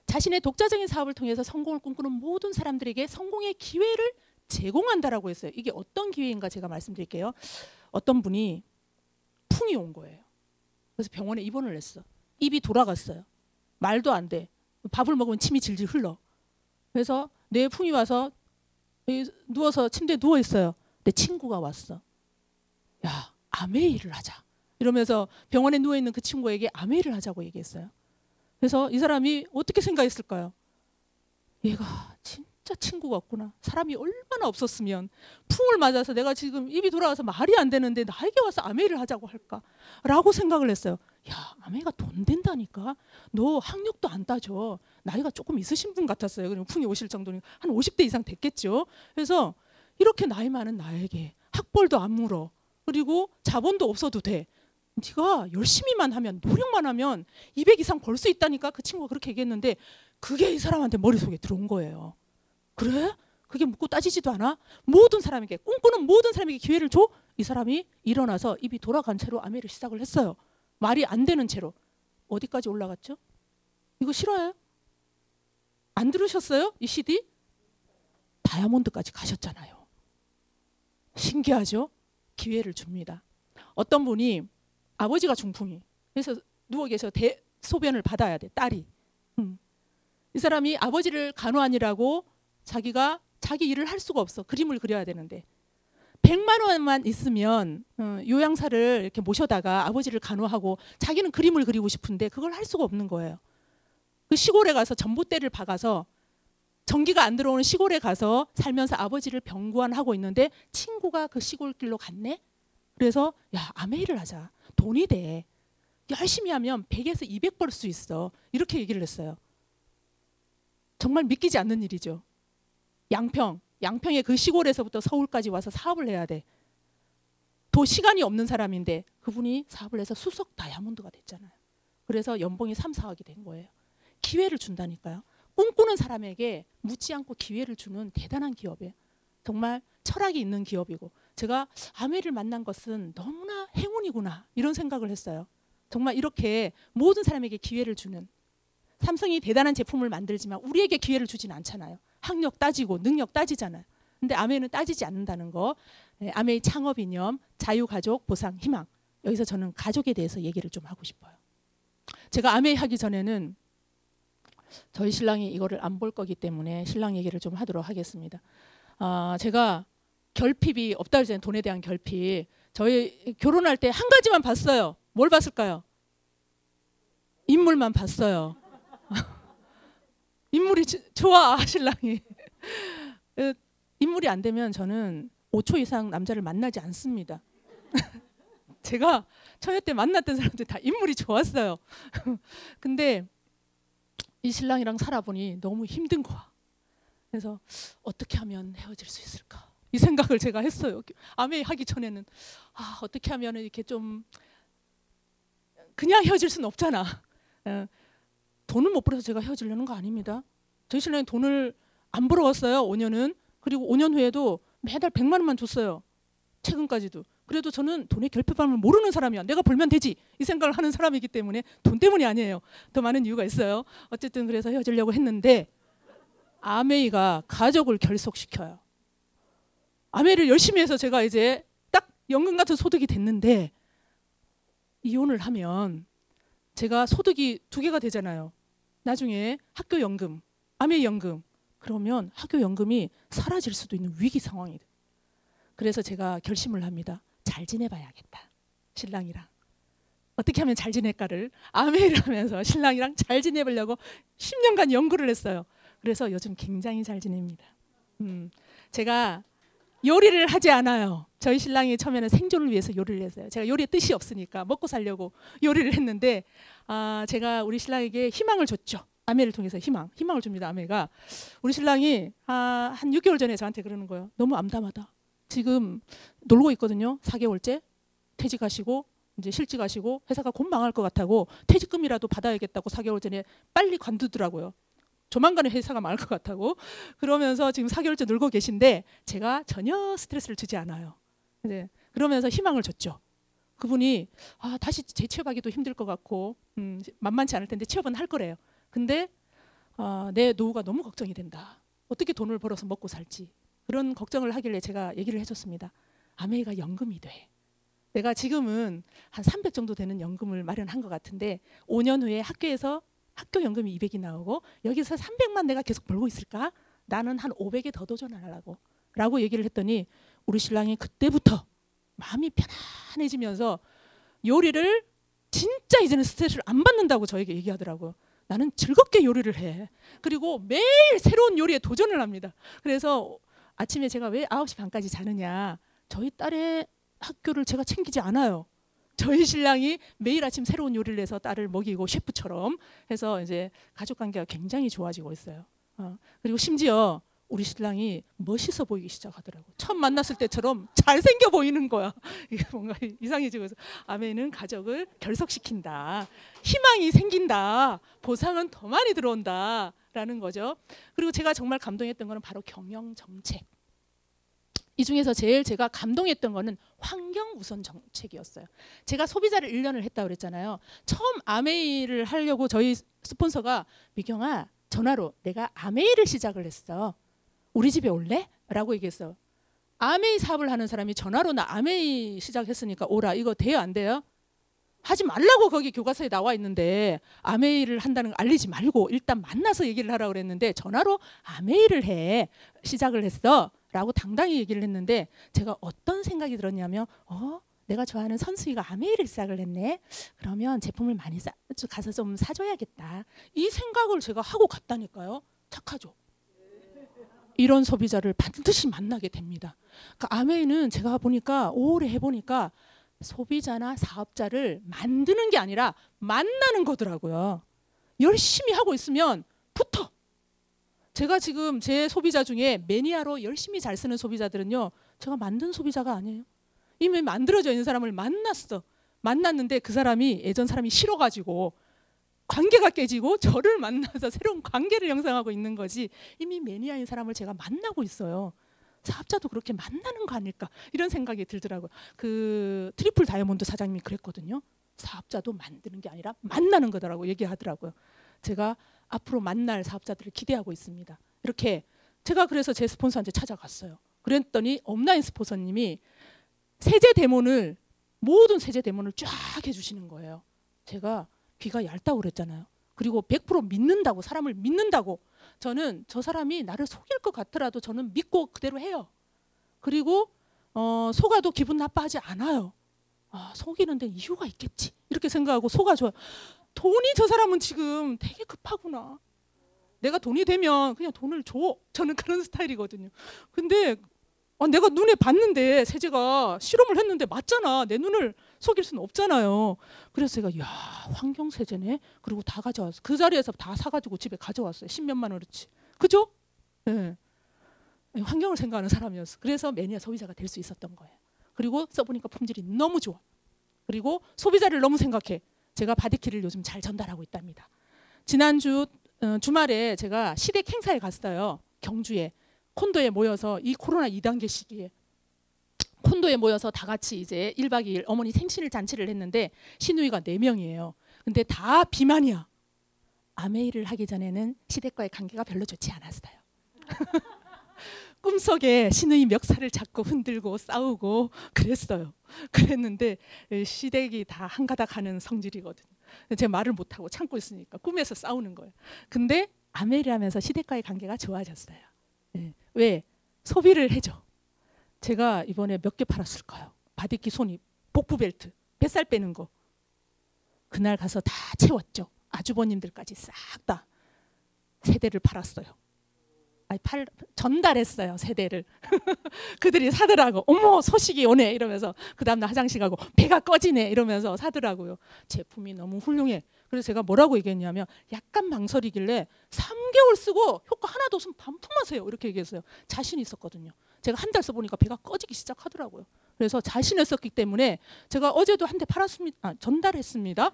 자신의 독자적인 사업을 통해서 성공을 꿈꾸는 모든 사람들에게 성공의 기회를 제공한다라고 했어요. 이게 어떤 기회인가 제가 말씀드릴게요. 어떤 분이 풍이 온 거예요. 그래서 병원에 입원을 했어. 입이 돌아갔어요. 말도 안 돼. 밥을 먹으면 침이 질질 흘러. 그래서 뇌에 풍이 와서 누워서 침대에 누워 있어요. 내 친구가 왔어. 야, 아메이를 하자. 이러면서 병원에 누워 있는 그 친구에게 아메이를 하자고 얘기했어요. 그래서 이 사람이 어떻게 생각했을까요? 얘가 진짜 친구가 없구나. 사람이 얼마나 없었으면 풍을 맞아서 내가 지금 입이 돌아가서 말이 안 되는데 나에게 와서 아메이를 하자고 할까? 라고 생각을 했어요. 야, 아메이가 돈 된다니까? 너 학력도 안 따져. 나이가 조금 있으신 분 같았어요. 그리고 풍이 오실 정도는 한 50대 이상 됐겠죠. 그래서 이렇게 나이 많은 나에게 학벌도 안 물어. 그리고 자본도 없어도 돼. 네가 열심히만 하면, 노력만 하면 200 이상 벌 수 있다니까. 그 친구가 그렇게 얘기했는데 그게 이 사람한테 머릿속에 들어온 거예요. 그래? 그게 묻고 따지지도 않아? 모든 사람에게, 꿈꾸는 모든 사람에게 기회를 줘? 이 사람이 일어나서 입이 돌아간 채로 아메이를 시작을 했어요. 말이 안 되는 채로. 어디까지 올라갔죠? 이거 싫어요? 안 들으셨어요? 이 CD? 다이아몬드까지 가셨잖아요. 신기하죠? 기회를 줍니다. 어떤 분이 아버지가 중풍이, 그래서 누워 계셔. 소변을 받아야 돼, 딸이. 이 사람이 아버지를 간호하느라고 자기가 자기 일을 할 수가 없어. 그림을 그려야 되는데 100만 원만 있으면 요양사를 이렇게 모셔다가 아버지를 간호하고 자기는 그림을 그리고 싶은데 그걸 할 수가 없는 거예요. 그 시골에 가서 전봇대를 박아서 전기가 안 들어오는 시골에 가서 살면서 아버지를 병구안하고 있는데 친구가 그 시골길로 갔네. 그래서 야, 아메이를 하자. 돈이 돼. 열심히 하면 100에서 200 벌 수 있어. 이렇게 얘기를 했어요. 정말 믿기지 않는 일이죠. 양평의 그 시골에서부터 서울까지 와서 사업을 해야 돼. 더 시간이 없는 사람인데 그분이 사업을 해서 수석 다이아몬드가 됐잖아요. 그래서 연봉이 3, 4억이 된 거예요. 기회를 준다니까요. 꿈꾸는 사람에게 묻지 않고 기회를 주는 대단한 기업이에요. 정말 철학이 있는 기업이고, 제가 아메이를 만난 것은 너무나 행운이구나 이런 생각을 했어요. 정말 이렇게 모든 사람에게 기회를 주는, 삼성이 대단한 제품을 만들지만 우리에게 기회를 주진 않잖아요. 학력 따지고 능력 따지잖아요. 근데 아메이는 따지지 않는다는 거. 네, 아메이 창업 이념, 자유가족, 보상, 희망. 여기서 저는 가족에 대해서 얘기를 좀 하고 싶어요. 제가 아메이 하기 전에는 저희 신랑이 이거를 안 볼 거기 때문에 신랑 얘기를 좀 하도록 하겠습니다. 제가 결핍이 없다 그러잖아요. 돈에 대한 결핍. 저희 결혼할 때 한 가지만 봤어요. 뭘 봤을까요? 인물만 봤어요. 인물이 좋아, 신랑이. 인물이 안 되면 저는 5초 이상 남자를 만나지 않습니다. 제가 처녀 때 만났던 사람들 다 인물이 좋았어요. 근데 이 신랑이랑 살아보니 너무 힘든 거야. 그래서 어떻게 하면 헤어질 수 있을까? 이 생각을 제가 했어요. 아메이 하기 전에는 어떻게 하면 이렇게 좀 그냥 헤어질 수는 없잖아. 돈을 못 벌어서 제가 헤어지려는 거 아닙니다. 저희 신랑이 돈을 안 벌어왔어요. 5년은. 그리고 5년 후에도 매달 100만 원만 줬어요. 최근까지도. 그래도 저는 돈의 결핍감을 모르는 사람이야. 내가 벌면 되지. 이 생각을 하는 사람이기 때문에 돈 때문이 아니에요. 더 많은 이유가 있어요. 어쨌든 그래서 헤어지려고 했는데 아메이가 가족을 결속시켜요. 아메이를 열심히 해서 제가 이제 딱 연금 같은 소득이 됐는데 이혼을 하면 제가 소득이 2개가 되잖아요. 나중에 학교 연금, 아메이 연금. 그러면 학교 연금이 사라질 수도 있는 위기 상황이 돼요. 그래서 제가 결심을 합니다. 잘 지내봐야겠다. 신랑이랑. 어떻게 하면 잘 지낼까를 아메이를 하면서 신랑이랑 잘 지내보려고 10년간 연구를 했어요. 그래서 요즘 굉장히 잘 지냅니다. 제가 요리를 하지 않아요. 저희 신랑이 처음에는 생존을 위해서 요리를 했어요. 제가 요리에 뜻이 없으니까 먹고 살려고 요리를 했는데 제가 우리 신랑에게 희망을 줬죠. 아메이를 통해서 희망을 줍니다. 아메이가. 우리 신랑이 한 6개월 전에 저한테 그러는 거예요. 너무 암담하다. 지금 놀고 있거든요. 4개월째. 퇴직하시고 이제 실직하시고 회사가 곧 망할 것 같다고 퇴직금이라도 받아야겠다고 4개월 전에 빨리 관두더라고요. 조만간에 회사가 망할 것 같다고. 그러면서 지금 4개월째 놀고 계신데 제가 전혀 스트레스를 주지 않아요. 이제 그러면서 희망을 줬죠. 그분이 다시 재취업하기도 힘들 것 같고 만만치 않을 텐데 취업은 할 거래요. 근데 내 노후가 너무 걱정이 된다. 어떻게 돈을 벌어서 먹고 살지. 그런 걱정을 하길래 제가 얘기를 해줬습니다. 아메이가 연금이 돼. 내가 지금은 한 300 정도 되는 연금을 마련한 것 같은데 5년 후에 학교에서 학교 연금이 200이 나오고 여기서 300만 내가 계속 벌고 있을까? 나는 한 500에 더 도전하려고 라고 얘기를 했더니 우리 신랑이 그때부터 마음이 편안해지면서 요리를 진짜 이제는 스트레스를 안 받는다고 저에게 얘기하더라고요. 나는 즐겁게 요리를 해. 그리고 매일 새로운 요리에 도전을 합니다. 그래서 아침에 제가 왜 9시 반까지 자느냐. 저희 딸의 학교를 제가 챙기지 않아요. 저희 신랑이 매일 아침 새로운 요리를 해서 딸을 먹이고 셰프처럼 해서 이제 가족 관계가 굉장히 좋아지고 있어요. 그리고 심지어 우리 신랑이 멋있어 보이기 시작하더라고요. 처음 만났을 때처럼 잘생겨 보이는 거야. 이게 뭔가 이상해지고 있어. 아메이는 가족을 결속시킨다. 희망이 생긴다. 보상은 더 많이 들어온다라는 거죠. 그리고 제가 정말 감동했던 거는 바로 경영 정책. 이 중에서 제일 제가 감동했던 거는 환경 우선 정책이었어요. 제가 소비자를 1년을 했다고 그랬잖아요. 처음 아메이를 하려고 저희 스폰서가 미경아 전화로 내가 아메이를 시작을 했어. 우리 집에 올래? 라고 얘기했어. 아메이 사업을 하는 사람이 전화로 나 아메이 시작했으니까 오라. 이거 돼요 안 돼요? 하지 말라고 거기 교과서에 나와 있는데 아메이를 한다는 거 알리지 말고 일단 만나서 얘기를 하라고 그랬는데 전화로 아메이를 해. 시작을 했어. 라고 당당히 얘기를 했는데 제가 어떤 생각이 들었냐면 내가 좋아하는 선수이가 아메이를 시작을 했네. 그러면 제품을 많이 가서 좀 사줘야겠다. 이 생각을 제가 하고 갔다니까요. 착하죠. 이런 소비자를 반드시 만나게 됩니다. 그러니까 아메이는 제가 보니까 오래 해보니까 소비자나 사업자를 만드는 게 아니라 만나는 거더라고요. 열심히 하고 있으면 붙어. 제가 지금 제 소비자 중에 매니아로 열심히 잘 쓰는 소비자들은요. 제가 만든 소비자가 아니에요. 이미 만들어져 있는 사람을 만났는데 그 사람이 예전 사람이 싫어가지고 관계가 깨지고 저를 만나서 새로운 관계를 형성하고 있는 거지 이미 매니아인 사람을 제가 만나고 있어요. 사업자도 그렇게 만나는 거 아닐까 이런 생각이 들더라고요. 그 트리플 다이아몬드 사장님이 그랬거든요. 사업자도 만드는 게 아니라 만나는 거더라고 얘기하더라고요. 제가 앞으로 만날 사업자들을 기대하고 있습니다. 이렇게 제가 그래서 제 스폰서한테 찾아갔어요. 그랬더니 업라인 스폰서님이 세제 데모를 모든 세제 데모를 쫙 해주시는 거예요. 제가 귀가 얇다고 그랬잖아요. 그리고 100% 믿는다고, 사람을 믿는다고. 저는 저 사람이 나를 속일 것 같더라도 저는 믿고 그대로 해요. 그리고 속아도 기분 나빠하지 않아요. 속이는 데 이유가 있겠지 이렇게 생각하고 속아줘요. 돈이 저 사람은 지금 되게 급하구나. 내가 돈이 되면 그냥 돈을 줘. 저는 그런 스타일이거든요. 근데 내가 눈에 봤는데 세제가 실험을 했는데 맞잖아. 내 눈을 속일 수는 없잖아요. 그래서 제가 야 환경세제네. 그리고 다 가져왔어. 그 자리에서 다 사가지고 집에 가져왔어요. 10몇만 원어치. 그죠? 네. 환경을 생각하는 사람이었어. 그래서 매니아 소비자가 될 수 있었던 거예요. 그리고 써보니까 품질이 너무 좋아. 그리고 소비자를 너무 생각해. 제가 바디키를 요즘 잘 전달하고 있답니다. 지난주 주말에 제가 시댁 행사에 갔어요. 경주에. 콘도에 모여서 이 코로나 2단계 시기에 콘도에 모여서 다 같이 이제 1박 2일 어머니 생신 잔치를 했는데 시누이가 4명이에요. 근데 다 비만이야. 아메이를 하기 전에는 시댁과의 관계가 별로 좋지 않았어요. 꿈속에 시누이 멱살을 잡고 흔들고 싸우고 그랬어요. 그랬는데 시댁이 다 한가닥 하는 성질이거든요. 제가 말을 못하고 참고 있으니까 꿈에서 싸우는 거예요. 근데 아메이를 하면서 시댁과의 관계가 좋아졌어요. 네. 왜? 소비를 해줘. 제가 이번에 몇 개 팔았을까요? 바디키 손이 복부 벨트, 뱃살 빼는 거. 그날 가서 다 채웠죠. 아주버님들까지 싹 다 세대를 팔았어요. 전달했어요. 세대를. 그들이 사더라고. 어머 소식이 오네 이러면서 그 다음날 화장실 가고 배가 꺼지네 이러면서 사더라고요. 제품이 너무 훌륭해. 그래서 제가 뭐라고 얘기했냐면 약간 망설이길래 3개월 쓰고 효과 하나도 없으면 반품하세요 이렇게 얘기했어요. 자신 있었거든요. 제가 한 달 써보니까 배가 꺼지기 시작하더라고요. 그래서 자신했었기 때문에 제가 어제도 한 대 팔았습니다. 전달했습니다.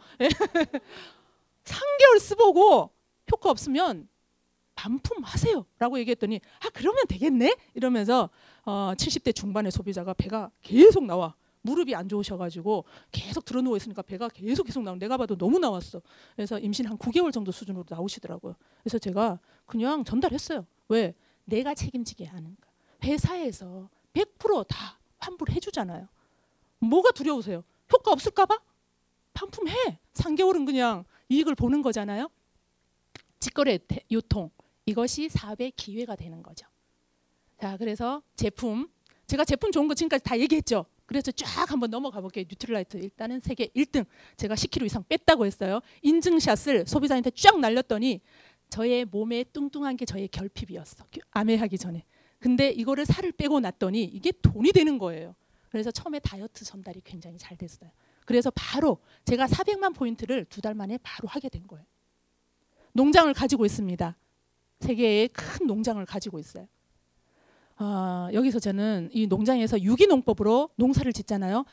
3개월 쓰보고 효과 없으면 반품하세요 라고 얘기했더니 그러면 되겠네 이러면서 70대 중반의 소비자가 배가 계속 나와. 무릎이 안 좋으셔가지고 계속 들어누워 있으니까 배가 계속 나오는. 내가 봐도 너무 나왔어. 그래서 임신 한 9개월 정도 수준으로 나오시더라고요. 그래서 제가 그냥 전달했어요. 왜? 내가 책임지게 하는가. 회사에서 100% 다 환불해 주잖아요. 뭐가 두려우세요? 효과 없을까 봐? 반품해. 3개월은 그냥 이익을 보는 거잖아요. 직거래 유통 이것이 사업의 기회가 되는 거죠. 자, 그래서 제가 제품 좋은 거 지금까지 다 얘기했죠. 그래서 쫙 한번 넘어가 볼게요. 뉴트릴라이트 일단은 세계 1등. 제가 10kg 이상 뺐다고 했어요. 인증샷을 소비자한테 쫙 날렸더니 저의 몸에 뚱뚱한 게 저의 결핍이었어. 아메하기 전에. 근데 이거를 살을 빼고 났더니 이게 돈이 되는 거예요. 그래서 처음에 다이어트 전달이 굉장히 잘 됐어요. 그래서 바로 제가 400만 포인트를 2달 만에 바로 하게 된 거예요. 농장을 가지고 있습니다. 세계의 큰 농장을 가지고 있어요. 여기서 저는 이 농장에서 유기농법으로 농사를 짓잖아요.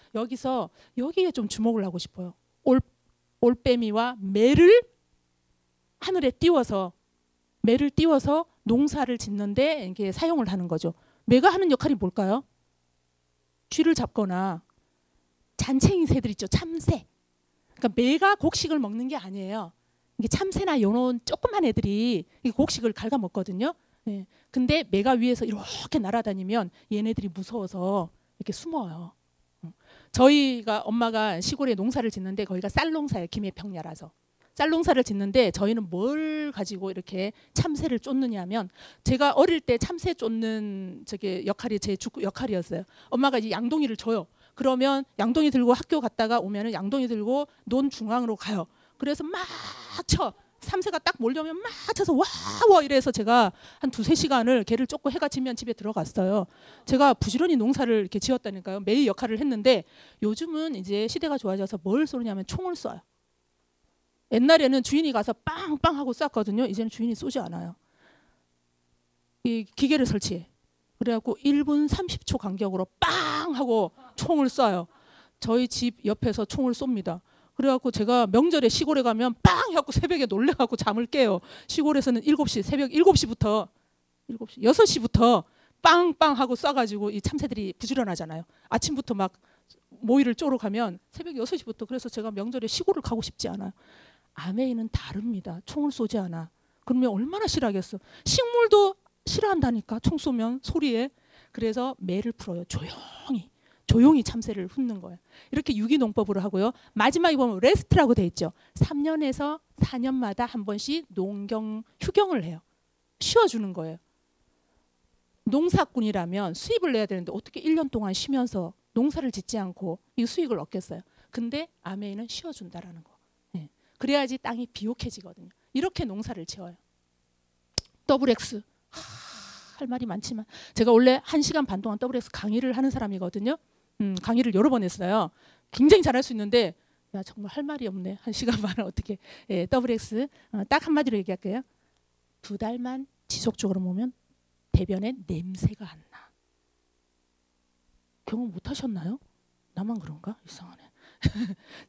여기에 좀 주목을 하고 싶어요. 올빼미와 매를 하늘에 띄워서 농사를 짓는데 이렇게 사용을 하는 거죠. 매가 하는 역할이 뭘까요? 쥐를 잡거나 잔챙이 새들 있죠. 참새. 그러니까 매가 곡식을 먹는 게 아니에요. 이게 참새나 이런 조그만 애들이 곡식을 갉아먹거든요. 네. 근데 매가 위에서 이렇게 날아다니면 얘네들이 무서워서 이렇게 숨어요. 저희가 엄마가 시골에 농사를 짓는데 거기가 쌀농사예요. 김해평야라서. 쌀농사를 짓는데 저희는 뭘 가지고 이렇게 참새를 쫓느냐 하면 제가 어릴 때 참새 쫓는 역할이 제 주 역할이었어요. 엄마가 이제 양동이를 줘요. 그러면 양동이 들고 학교 갔다가 오면은 양동이 들고 논 중앙으로 가요. 그래서 막 쳐. 참새가 딱 몰려오면 막 쳐서 와 이래서 제가 한 2~3시간을 개를 쫓고 해가 지면 집에 들어갔어요. 제가 부지런히 농사를 이렇게 지었다니까요. 매일 역할을 했는데 요즘은 이제 시대가 좋아져서 뭘 쏘냐면 총을 쏴요. 옛날에는 주인이 가서 빵빵 하고 쐈거든요. 이제는 주인이 쏘지 않아요. 이 기계를 설치해. 그래갖고 1분 30초 간격으로 빵 하고 총을 쏴요. 저희 집 옆에서 총을 쏩니다. 그래갖고 제가 명절에 시골에 가면 빵 해갖고 새벽에 놀래갖고 잠을 깨요. 시골에서는 새벽 7시부터 6시부터 빵빵 하고 쏴가지고 이 참새들이 부지런하잖아요. 아침부터 막 모이를 쪼러 가면 새벽 6시부터. 그래서 제가 명절에 시골을 가고 싶지 않아요. 아메이는 다릅니다. 총을 쏘지 않아. 그러면 얼마나 싫어하겠어. 식물도 싫어한다니까 총 쏘면 소리에. 그래서 매를 풀어요. 조용히 참새를 훑는 거예요. 이렇게 유기농법으로 하고요. 마지막에 보면 레스트라고 돼 있죠. 3년에서 4년마다 한 번씩 휴경을 해요. 쉬어주는 거예요. 농사꾼이라면 수입을 내야 되는데 어떻게 1년 동안 쉬면서 농사를 짓지 않고 이 수익을 얻겠어요. 근데 아메이는 쉬어준다라는 거. 네. 그래야지 땅이 비옥해지거든요. 이렇게 농사를 지어요. WX. 할 말이 많지만 제가 원래 1시간 반 동안 WX 강의를 하는 사람이거든요. 강의를 여러 번 했어요. 굉장히 잘할 수 있는데 야 정말 할 말이 없네. 1시간 반을 어떻게 WX 딱 한마디로 얘기할게요. 2달만 지속적으로 모으면 대변에 냄새가 안 나. 경험 못 하셨나요? 나만 그런가? 이상하네.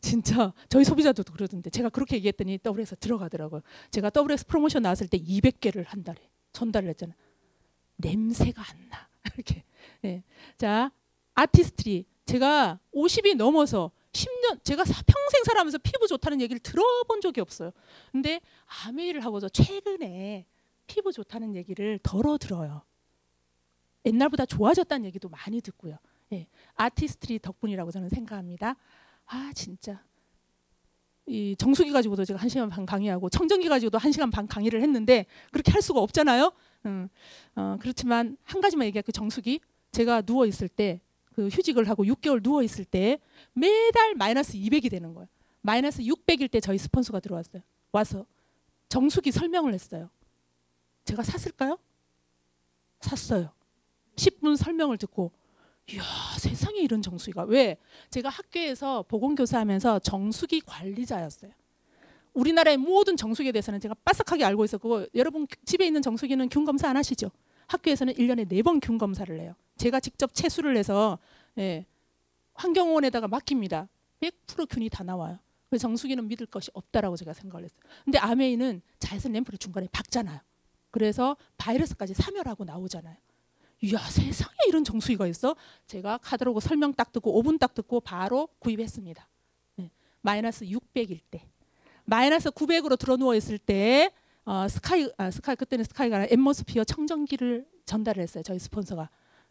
진짜 저희 소비자들도 그러던데 제가 그렇게 얘기했더니 WX 들어가더라고요. 제가 WX 프로모션 나왔을 때 200개를 한 달에 전달을 했잖아요. 냄새가 안 나. 이렇게. 네. 자, 아티스트리. 제가 50이 넘어서 10년 제가 평생 살아가면서 피부 좋다는 얘기를 들어본 적이 없어요. 근데 아메이를 하고서 최근에 피부 좋다는 얘기를 덜어 들어요. 옛날보다 좋아졌다는 얘기도 많이 듣고요. 예, 아티스트리 덕분이라고 저는 생각합니다. 아 진짜 이 정수기 가지고도 제가 1시간 반 강의하고 청정기 가지고도 1시간 반 강의를 했는데 그렇게 할 수가 없잖아요. 그렇지만 한 가지만 얘기할게요. 그 정수기 제가 누워 있을 때 그 휴직을 하고 6개월 누워 있을 때 매달 마이너스 200이 되는 거예요. 마이너스 600일 때 저희 스폰서가 들어왔어요. 와서 정수기 설명을 했어요. 제가 샀을까요? 샀어요. 10분 설명을 듣고 이야 세상에 이런 정수기가. 왜? 제가 학교에서 보건교사하면서 정수기 관리자였어요. 우리나라의 모든 정수기에 대해서는 제가 빠삭하게 알고 있었고 여러분 집에 있는 정수기는 균 검사 안 하시죠? 학교에서는 1년에 4번 균 검사를 해요. 제가 직접 채수를 해서 환경원에다가 맡깁니다. 100% 균이 다 나와요. 그래서 정수기는 믿을 것이 없다라고 제가 생각을 했어요. 근데 아메이는 자외선 램프를 중간에 박잖아요. 그래서 바이러스까지 사멸하고 나오잖아요. 이야 세상에 이런 정수기가 있어? 제가 카탈로그 설명 딱 듣고 5분 딱 듣고 바로 구입했습니다. 마이너스 600일 때. 마이너스 900으로 들어누워 있을 때 스카이 그때는 스카이가 아니라 앰모스피어 청정기를 전달을 했어요. 저희 스폰서가.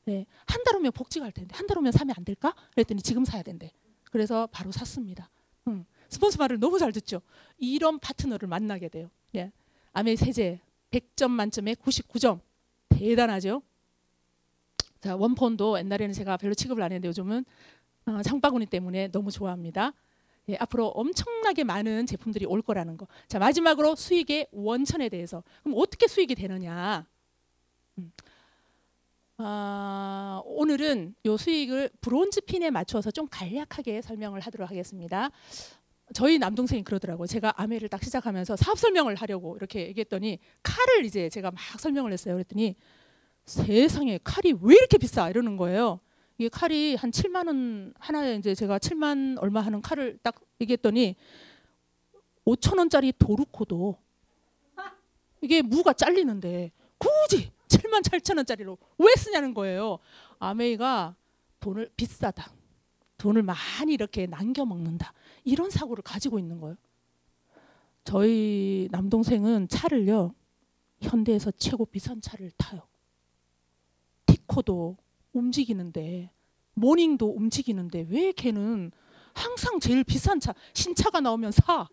한 달 오면 복직할 텐데 한 달 오면 사면 안 될까? 그랬더니 지금 사야 된대. 그래서 바로 샀습니다. 스폰서 말을 너무 잘 듣죠. 이런 파트너를 만나게 돼요. 아메이 세제 100점 만점에 99점. 대단하죠. 자, 원폰도 옛날에는 제가 별로 취급을 안 했는데 요즘은 장바구니 때문에 너무 좋아합니다. 앞으로 엄청나게 많은 제품들이 올 거라는 거. 자, 마지막으로 수익의 원천에 대해서. 그럼 어떻게 수익이 되느냐? 오늘은 이 수익을 브론즈 핀에 맞춰서 좀 간략하게 설명을 하도록 하겠습니다. 저희 남동생이 그러더라고요. 제가 아메이를 딱 시작하면서 사업 설명을 하려고 이렇게 얘기했더니 칼을 이제 제가 막 설명을 했어요. 그랬더니 세상에 칼이 왜 이렇게 비싸? 이러는 거예요. 이게 칼이 한 7만 원 하나에 이제 제가 7만 얼마 하는 칼을 딱 얘기했더니 5천 원짜리 도루코도 이게 무가 잘리는데 굳이 7만 8천 원짜리로 왜 쓰냐는 거예요. 아메이가 돈을 비싸다. 돈을 많이 이렇게 남겨 먹는다. 이런 사고를 가지고 있는 거예요. 저희 남동생은 차를요. 현대에서 최고 비싼 차를 타요. 티코도 움직이는데 모닝도 움직이는데 왜 걔는 항상 제일 비싼 차 신차가 나오면 사.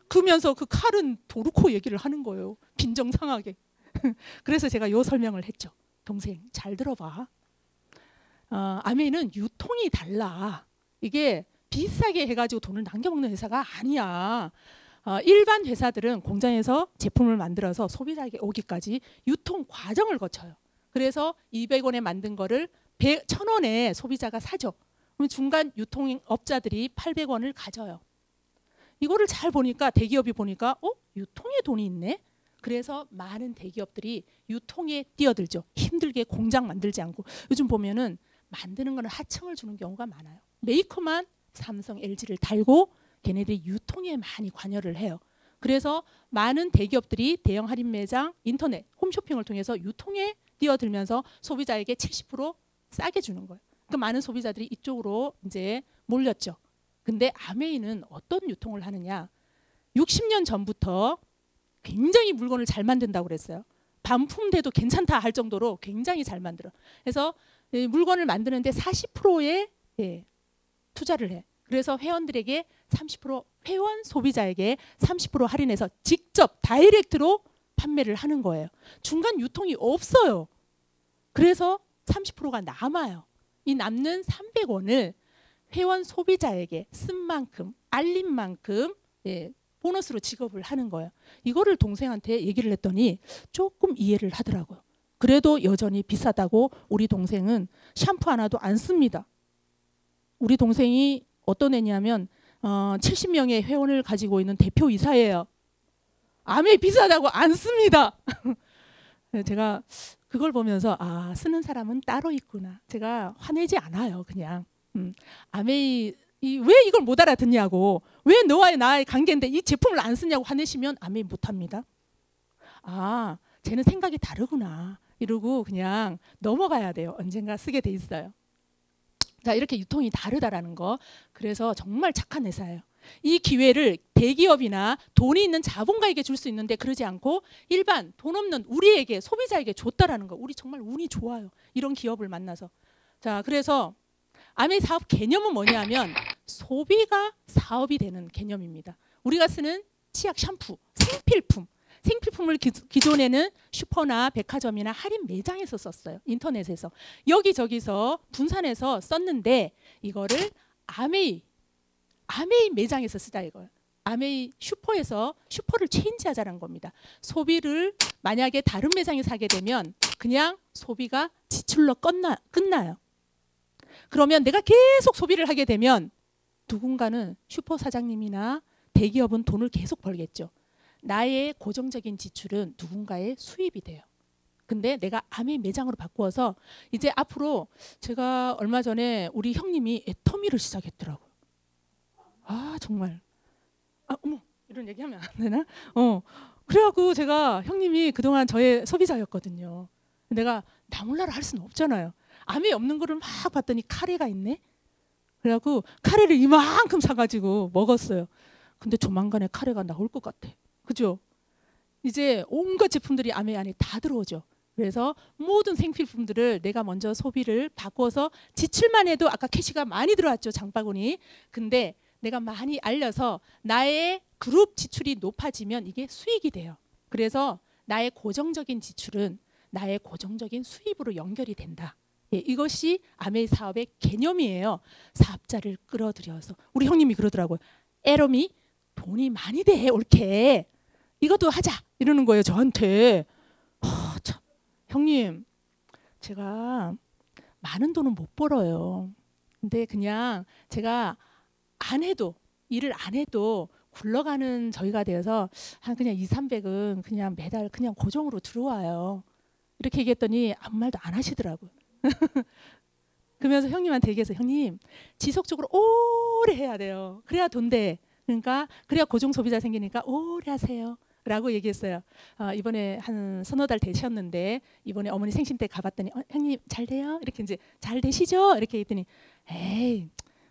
그러면서 그 칼은 도루코 얘기를 하는 거예요. 빈정상하게. 그래서 제가 요 설명을 했죠. 동생 잘 들어봐. 아메이는 유통이 달라. 이게 비싸게 해가지고 돈을 남겨먹는 회사가 아니야. 일반 회사들은 공장에서 제품을 만들어서 소비자에게 오기까지 유통 과정을 거쳐요. 그래서 200원에 만든 거를 1,000원에 소비자가 사죠. 그럼 중간 유통업자들이 800원을 가져요. 이거를 잘 보니까 대기업이 보니까 유통에 돈이 있네. 그래서 많은 대기업들이 유통에 뛰어들죠. 힘들게 공장 만들지 않고. 요즘 보면은 만드는 거는 하청을 주는 경우가 많아요. 메이커만 삼성, LG를 달고 걔네들이 유통에 많이 관여를 해요. 그래서 많은 대기업들이 대형 할인 매장, 인터넷, 홈쇼핑을 통해서 유통에 뛰어들면서 소비자에게 70% 싸게 주는 거예요. 그 많은 소비자들이 이쪽으로 이제 몰렸죠. 근데 아메이는 어떤 유통을 하느냐? 60년 전부터 굉장히 물건을 잘 만든다고 그랬어요. 반품돼도 괜찮다 할 정도로 굉장히 잘 만들어. 그래서 이 물건을 만드는데 40%의 투자를 해. 그래서 회원들에게 30% 회원 소비자에게 30% 할인해서 직접 다이렉트로 판매를 하는 거예요. 중간 유통이 없어요. 그래서 30%가 남아요. 이 남는 300원을 회원 소비자에게 쓴 만큼, 알린 만큼 보너스로 지급을 하는 거예요. 이거를 동생한테 얘기를 했더니 조금 이해를 하더라고요. 그래도 여전히 비싸다고 우리 동생은 샴푸 하나도 안 씁니다. 우리 동생이 어떤 애냐면 70명의 회원을 가지고 있는 대표이사예요. 아메이 비싸다고 안 씁니다. 제가 그걸 보면서 아, 쓰는 사람은 따로 있구나. 제가 화내지 않아요. 그냥 아메이 왜 이걸 못 알아듣냐고, 왜 너와의 나의 관계인데 이 제품을 안 쓰냐고 화내시면 아메이 못합니다. 아, 쟤는 생각이 다르구나 이러고 그냥 넘어가야 돼요. 언젠가 쓰게 돼 있어요. 자, 이렇게 유통이 다르다라는 거. 그래서 정말 착한 회사예요. 이 기회를 대기업이나 돈이 있는 자본가에게 줄 수 있는데 그러지 않고 일반 돈 없는 우리에게, 소비자에게 줬다라는 거. 우리 정말 운이 좋아요. 이런 기업을 만나서. 자, 그래서 아메이 사업 개념은 뭐냐면 소비가 사업이 되는 개념입니다. 우리가 쓰는 치약, 샴푸, 생필품. 생필품을 기존에는 슈퍼나 백화점이나 할인 매장에서 썼어요. 인터넷에서. 여기저기서 분산해서 썼는데 이거를 아메이 매장에서 쓰자 이거예요. 아메이 슈퍼에서 슈퍼를 체인지하자는 겁니다. 소비를 만약에 다른 매장에 사게 되면 그냥 소비가 지출로 끝나요. 그러면 내가 계속 소비를 하게 되면 누군가는 슈퍼 사장님이나 대기업은 돈을 계속 벌겠죠. 나의 고정적인 지출은 누군가의 수입이 돼요. 근데 내가 아메이 매장으로 바꾸어서 이제 앞으로 제가 얼마 전에 우리 형님이 애터미를 시작했더라고요. 아 정말 어머 이런 얘기하면 안 되나? 그래갖고 제가 형님이 그동안 저의 소비자였거든요. 내가 나 몰라라 할 수는 없잖아요. 아메이 없는 거를 막 봤더니 카레가 있네. 그래갖고 카레를 이만큼 사가지고 먹었어요. 근데 조만간에 카레가 나올 것 같아. 그죠? 이제 온갖 제품들이 아메이 안에 다 들어오죠. 그래서 모든 생필품들을 내가 먼저 소비를 바꿔서 지출만 해도 아까 캐시가 많이 들어왔죠. 장바구니. 근데 내가 많이 알려서 나의 그룹 지출이 높아지면 이게 수익이 돼요. 그래서 나의 고정적인 지출은 나의 고정적인 수입으로 연결이 된다. 이것이 아메이 사업의 개념이에요. 사업자를 끌어들여서. 우리 형님이 그러더라고요. 에러미 돈이 많이 돼 옳게. 이것도 하자 이러는 거예요 저한테. 참. 형님 제가 많은 돈은 못 벌어요. 근데 그냥 제가 안 해도 일을 안 해도 굴러가는 저희가 되어서 한 그냥 200~300은 그냥 매달 그냥 고정으로 들어와요. 이렇게 얘기했더니 아무 말도 안 하시더라고요. 그러면서 형님한테 얘기해서 형님 지속적으로 오래 해야 돼요. 그래야 돈 돼. 그러니까 그래야 고정 소비자 생기니까 오래 하세요. 라고 얘기했어요. 이번에 한 서너 달 되셨는데 이번에 어머니 생신 때 가봤더니 형님 잘 돼요? 이렇게 이제 잘 되시죠? 이렇게 했더니 에이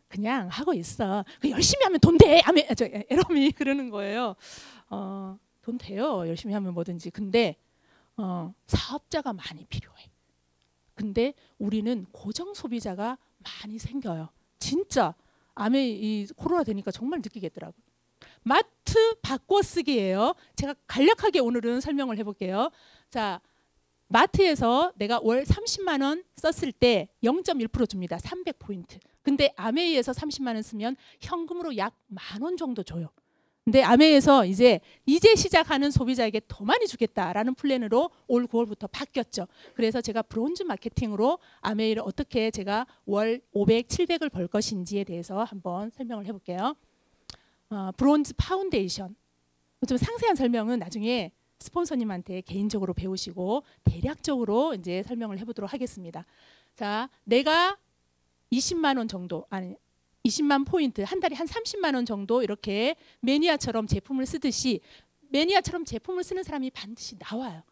그냥 하고 있어. 열심히 하면 돈 돼. 에러미 그러는 거예요. 돈 돼요. 열심히 하면 뭐든지. 근데 사업자가 많이 필요해. 근데 우리는 고정 소비자가 많이 생겨요. 진짜 아메이 이 코로나 되니까 정말 느끼겠더라고요. 마트 바꿔쓰기예요. 제가 간략하게 오늘은 설명을 해볼게요. 자, 마트에서 내가 월 30만 원 썼을 때 0.1% 줍니다. 300포인트. 근데 아메이에서 30만 원 쓰면 현금으로 약 10,000원 정도 줘요. 근데 아메이에서 이제 시작하는 소비자에게 더 많이 주겠다라는 플랜으로 올 9월부터 바뀌었죠. 그래서 제가 브론즈 마케팅으로 아메이를 어떻게 제가 월 500, 700을 벌 것인지에 대해서 한번 설명을 해볼게요. 브론즈 파운데이션. 좀 상세한 설명은 나중에 스폰서님한테 개인적으로 배우시고 대략적으로 이제 설명을 해보도록 하겠습니다. 자, 내가 20만 원 정도, 아니 20만 포인트, 한 달에 한 30만 원 정도 이렇게 매니아처럼 제품을 쓰듯이 매니아처럼 제품을 쓰는 사람이 반드시 나와요.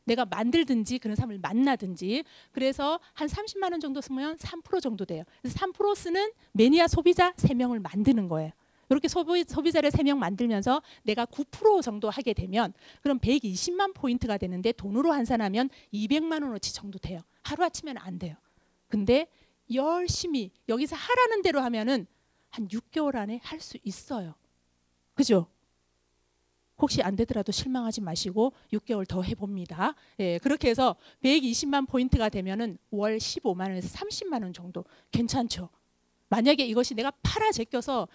내가 만들든지 그런 사람을 만나든지. 그래서 한 30만 원 정도 쓰면 3% 정도 돼요. 그래서 3% 쓰는 매니아 소비자 3명을 만드는 거예요. 이렇게 소비자를 3명 만들면서 내가 9% 정도 하게 되면 그럼 120만 포인트가 되는데 돈으로 환산하면 200만 원어치 정도 돼요. 하루아침에는 안 돼요. 근데 열심히 여기서 하라는 대로 하면은 한 6개월 안에 할 수 있어요. 그죠? 혹시 안 되더라도 실망하지 마시고 6개월 더 해봅니다. 예, 그렇게 해서 120만 포인트가 되면은 월 15만 원에서 30만 원 정도 괜찮죠. 만약에 이것이 내가 팔아 제껴서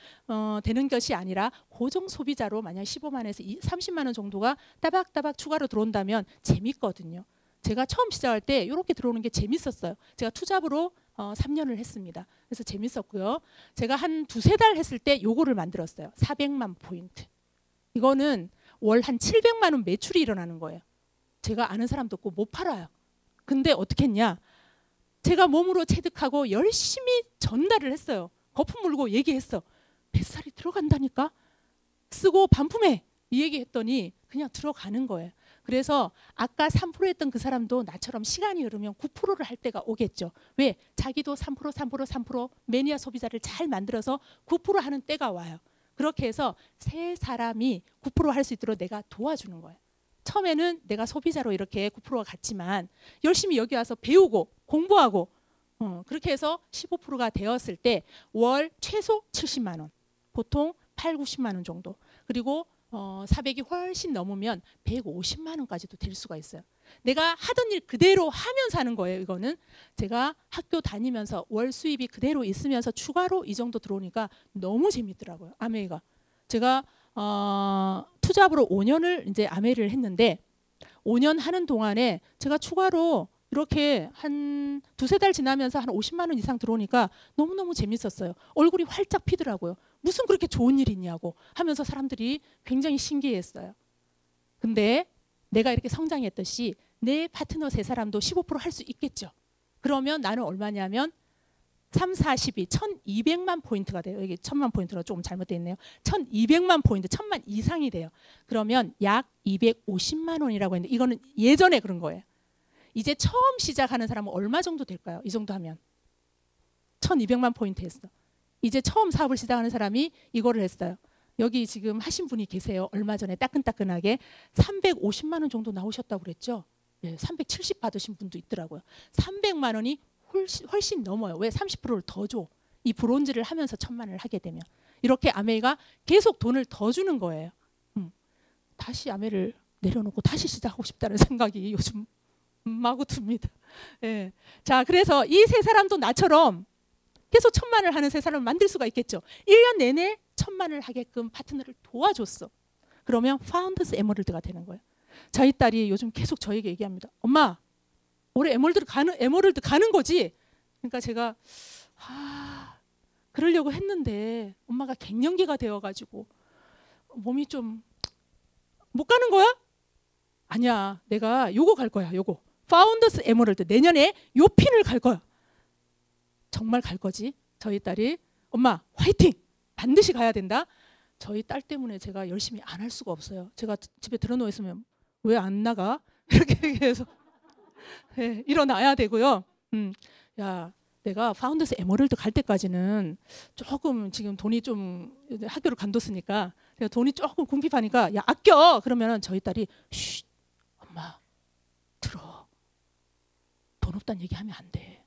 되는 것이 아니라 고정 소비자로 만약 15만 원에서 30만 원 정도가 따박따박 추가로 들어온다면 재밌거든요. 제가 처음 시작할 때 이렇게 들어오는 게 재밌었어요. 제가 투잡으로 3년을 했습니다. 그래서 재밌었고요. 제가 한 2~3달 했을 때 요거를 만들었어요. 400만 포인트. 이거는 월 한 700만 원 매출이 일어나는 거예요. 제가 아는 사람도 없고 못 팔아요. 근데 어떻게 했냐? 제가 몸으로 체득하고 열심히 전달을 했어요. 거품 물고 얘기했어. 뱃살이 들어간다니까? 쓰고 반품해. 이 얘기했더니 그냥 들어가는 거예요. 그래서 아까 3% 했던 그 사람도 나처럼 시간이 흐르면 9%를 할 때가 오겠죠. 왜? 자기도 3% 매니아 소비자를 잘 만들어서 9% 하는 때가 와요. 그렇게 해서 세 사람이 9% 할 수 있도록 내가 도와주는 거예요. 처음에는 내가 소비자로 이렇게 9%가 갔지만 열심히 여기 와서 배우고 공부하고 그렇게 해서 15%가 되었을 때 월 최소 70만 원, 보통 8~90만 원 정도, 그리고 400이 훨씬 넘으면 150만 원까지도 될 수가 있어요. 내가 하던 일 그대로 하면서 하는 거예요. 이거는 제가 학교 다니면서 월 수입이 그대로 있으면서 추가로 이 정도 들어오니까 너무 재밌더라고요. 아메이가. 제가 투잡으로 5년을 이제 아메이를 했는데 5년 하는 동안에 제가 추가로 이렇게 한 2~3달 지나면서 한 50만 원 이상 들어오니까 너무너무 재밌었어요. 얼굴이 활짝 피더라고요. 무슨 그렇게 좋은 일이 있냐고 하면서 사람들이 굉장히 신기했어요. 근데 내가 이렇게 성장했듯이 내 파트너 3사람도 15% 할 수 있겠죠. 그러면 나는 얼마냐면 3×4=12, 1200만 포인트가 돼요. 여기 1000만 포인트가 조금 잘못되어 있네요. 1200만 포인트, 1000만 이상이 돼요. 그러면 약 250만 원이라고 했는데 이거는 예전에 그런 거예요. 이제 처음 시작하는 사람은 얼마 정도 될까요? 이 정도 하면 1200만 포인트 했어. 이제 처음 사업을 시작하는 사람이 이거를 했어요. 여기 지금 하신 분이 계세요. 얼마 전에 따끈따끈하게 350만 원 정도 나오셨다고 그랬죠. 예, 370 받으신 분도 있더라고요. 300만 원이 훨씬 넘어요. 왜? 30%를 더 줘. 이 브론즈를 하면서 1000만 원을 하게 되면. 이렇게 아메이가 계속 돈을 더 주는 거예요. 다시 아메이를 내려놓고 다시 시작하고 싶다는 생각이 요즘 마구 듭니다. 예. 자, 그래서 이 3사람도 나처럼 계속 1000만 원을 하는 3사람을 만들 수가 있겠죠. 1년 내내 1000만 원을 하게끔 파트너를 도와줬어. 그러면 파운더스 에메랄드가 되는 거예요. 저희 딸이 요즘 계속 저에게 얘기합니다. 엄마, 올해 에메랄드 가는 거지? 그러니까 제가 그러려고 했는데 엄마가 갱년기가 되어가지고 몸이 좀 못 가는 거야? 아니야, 내가 요거 갈 거야. 요거 파운더스 에메랄드 내년에 요 핀을 갈 거야. 정말 갈 거지? 저희 딸이 엄마 화이팅! 반드시 가야 된다. 저희 딸 때문에 제가 열심히 안 할 수가 없어요. 제가 집에 들어누워 있으면 왜 안 나가? 이렇게 얘기해서 네, 일어나야 되고요. 야, 내가 파운더스 에메랄드 갈 때까지는 조금 지금 돈이 좀 학교를 간뒀으니까 제가 돈이 조금 궁핍하니까 야 아껴. 그러면은 저희 딸이 쉿, 엄마 들어. 돈 없다는 얘기하면 안 돼.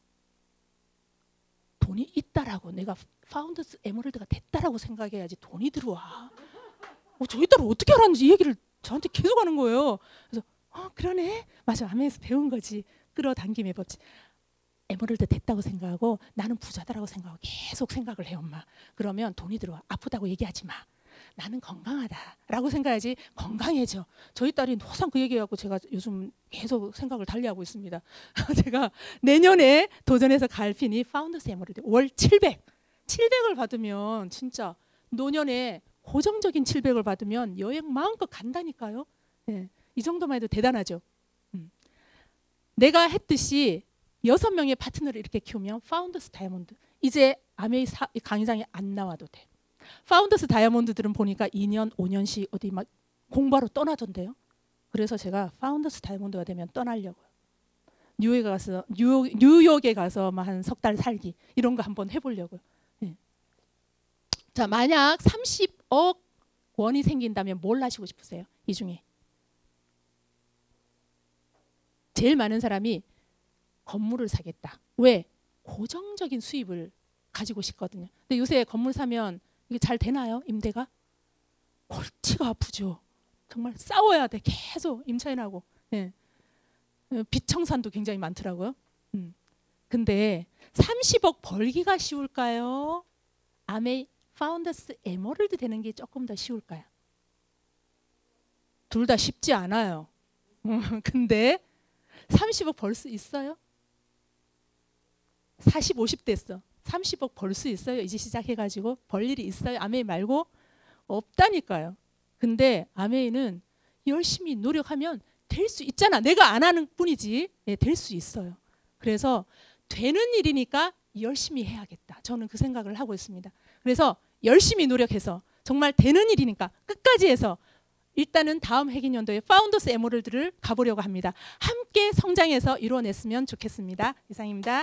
돈이 있다라고 내가 파운더스 에메랄드가 됐다라고 생각해야지 돈이 들어와. 저희 딸은 어떻게 알았는지 이 얘기를 저한테 계속 하는 거예요. 그래서 그러네. 맞아. 아메에서 배운 거지. 끌어당김의 법칙. 에메랄드 됐다고 생각하고 나는 부자다라고 생각하고 계속 생각을 해 엄마. 그러면 돈이 들어와. 아프다고 얘기하지 마. 나는 건강하다라고 생각해야지 건강해져. 저희 딸이 항상 그 얘기하고 제가 요즘 계속 생각을 달리하고 있습니다. 제가 내년에 도전해서 갈 핀이 파운더스 에메랄드 월 700을 받으면 진짜 노년에 고정적인 700을 받으면 여행 마음껏 간다니까요. 네, 이 정도만 해도 대단하죠. 내가 했듯이 6명의 파트너를 이렇게 키우면 파운더스 다이아몬드 이제 아메이 강의장에 안 나와도 돼. 파운더스 다이아몬드들은 보니까 2년 5년씩 어디 막 공부하러 떠나던데요. 그래서 제가 파운더스 다이아몬드가 되면 떠나려고요. 뉴욕에 가서 한 석 달 살기 이런 거 한번 해보려고요. 네. 자, 만약 30억 원이 생긴다면 뭘 하시고 싶으세요? 이 중에 제일 많은 사람이 건물을 사겠다. 왜? 고정적인 수입을 가지고 싶거든요. 근데 요새 건물 사면 이게 잘 되나요? 임대가? 골치가 아프죠. 정말 싸워야 돼. 계속 임차인하고. 예. 비청산도 굉장히 많더라고요. 근데 30억 벌기가 쉬울까요? 아메이 파운더스 에머럴드 되는 게 조금 더 쉬울까요? 둘 다 쉽지 않아요. 근데 30억 벌 수 있어요? 40, 50 됐어. 30억 벌 수 있어요? 이제 시작해가지고 벌 일이 있어요? 아메이 말고? 없다니까요. 근데 아메이는 열심히 노력하면 될 수 있잖아. 내가 안 하는 뿐이지. 네, 될 수 있어요. 그래서 되는 일이니까 열심히 해야겠다. 저는 그 생각을 하고 있습니다. 그래서 열심히 노력해서 정말 되는 일이니까 끝까지 해서 일단은 다음 회계연도에 파운더스 에머럴드를 가보려고 합니다. 함께 성장해서 이루어냈으면 좋겠습니다. 이상입니다.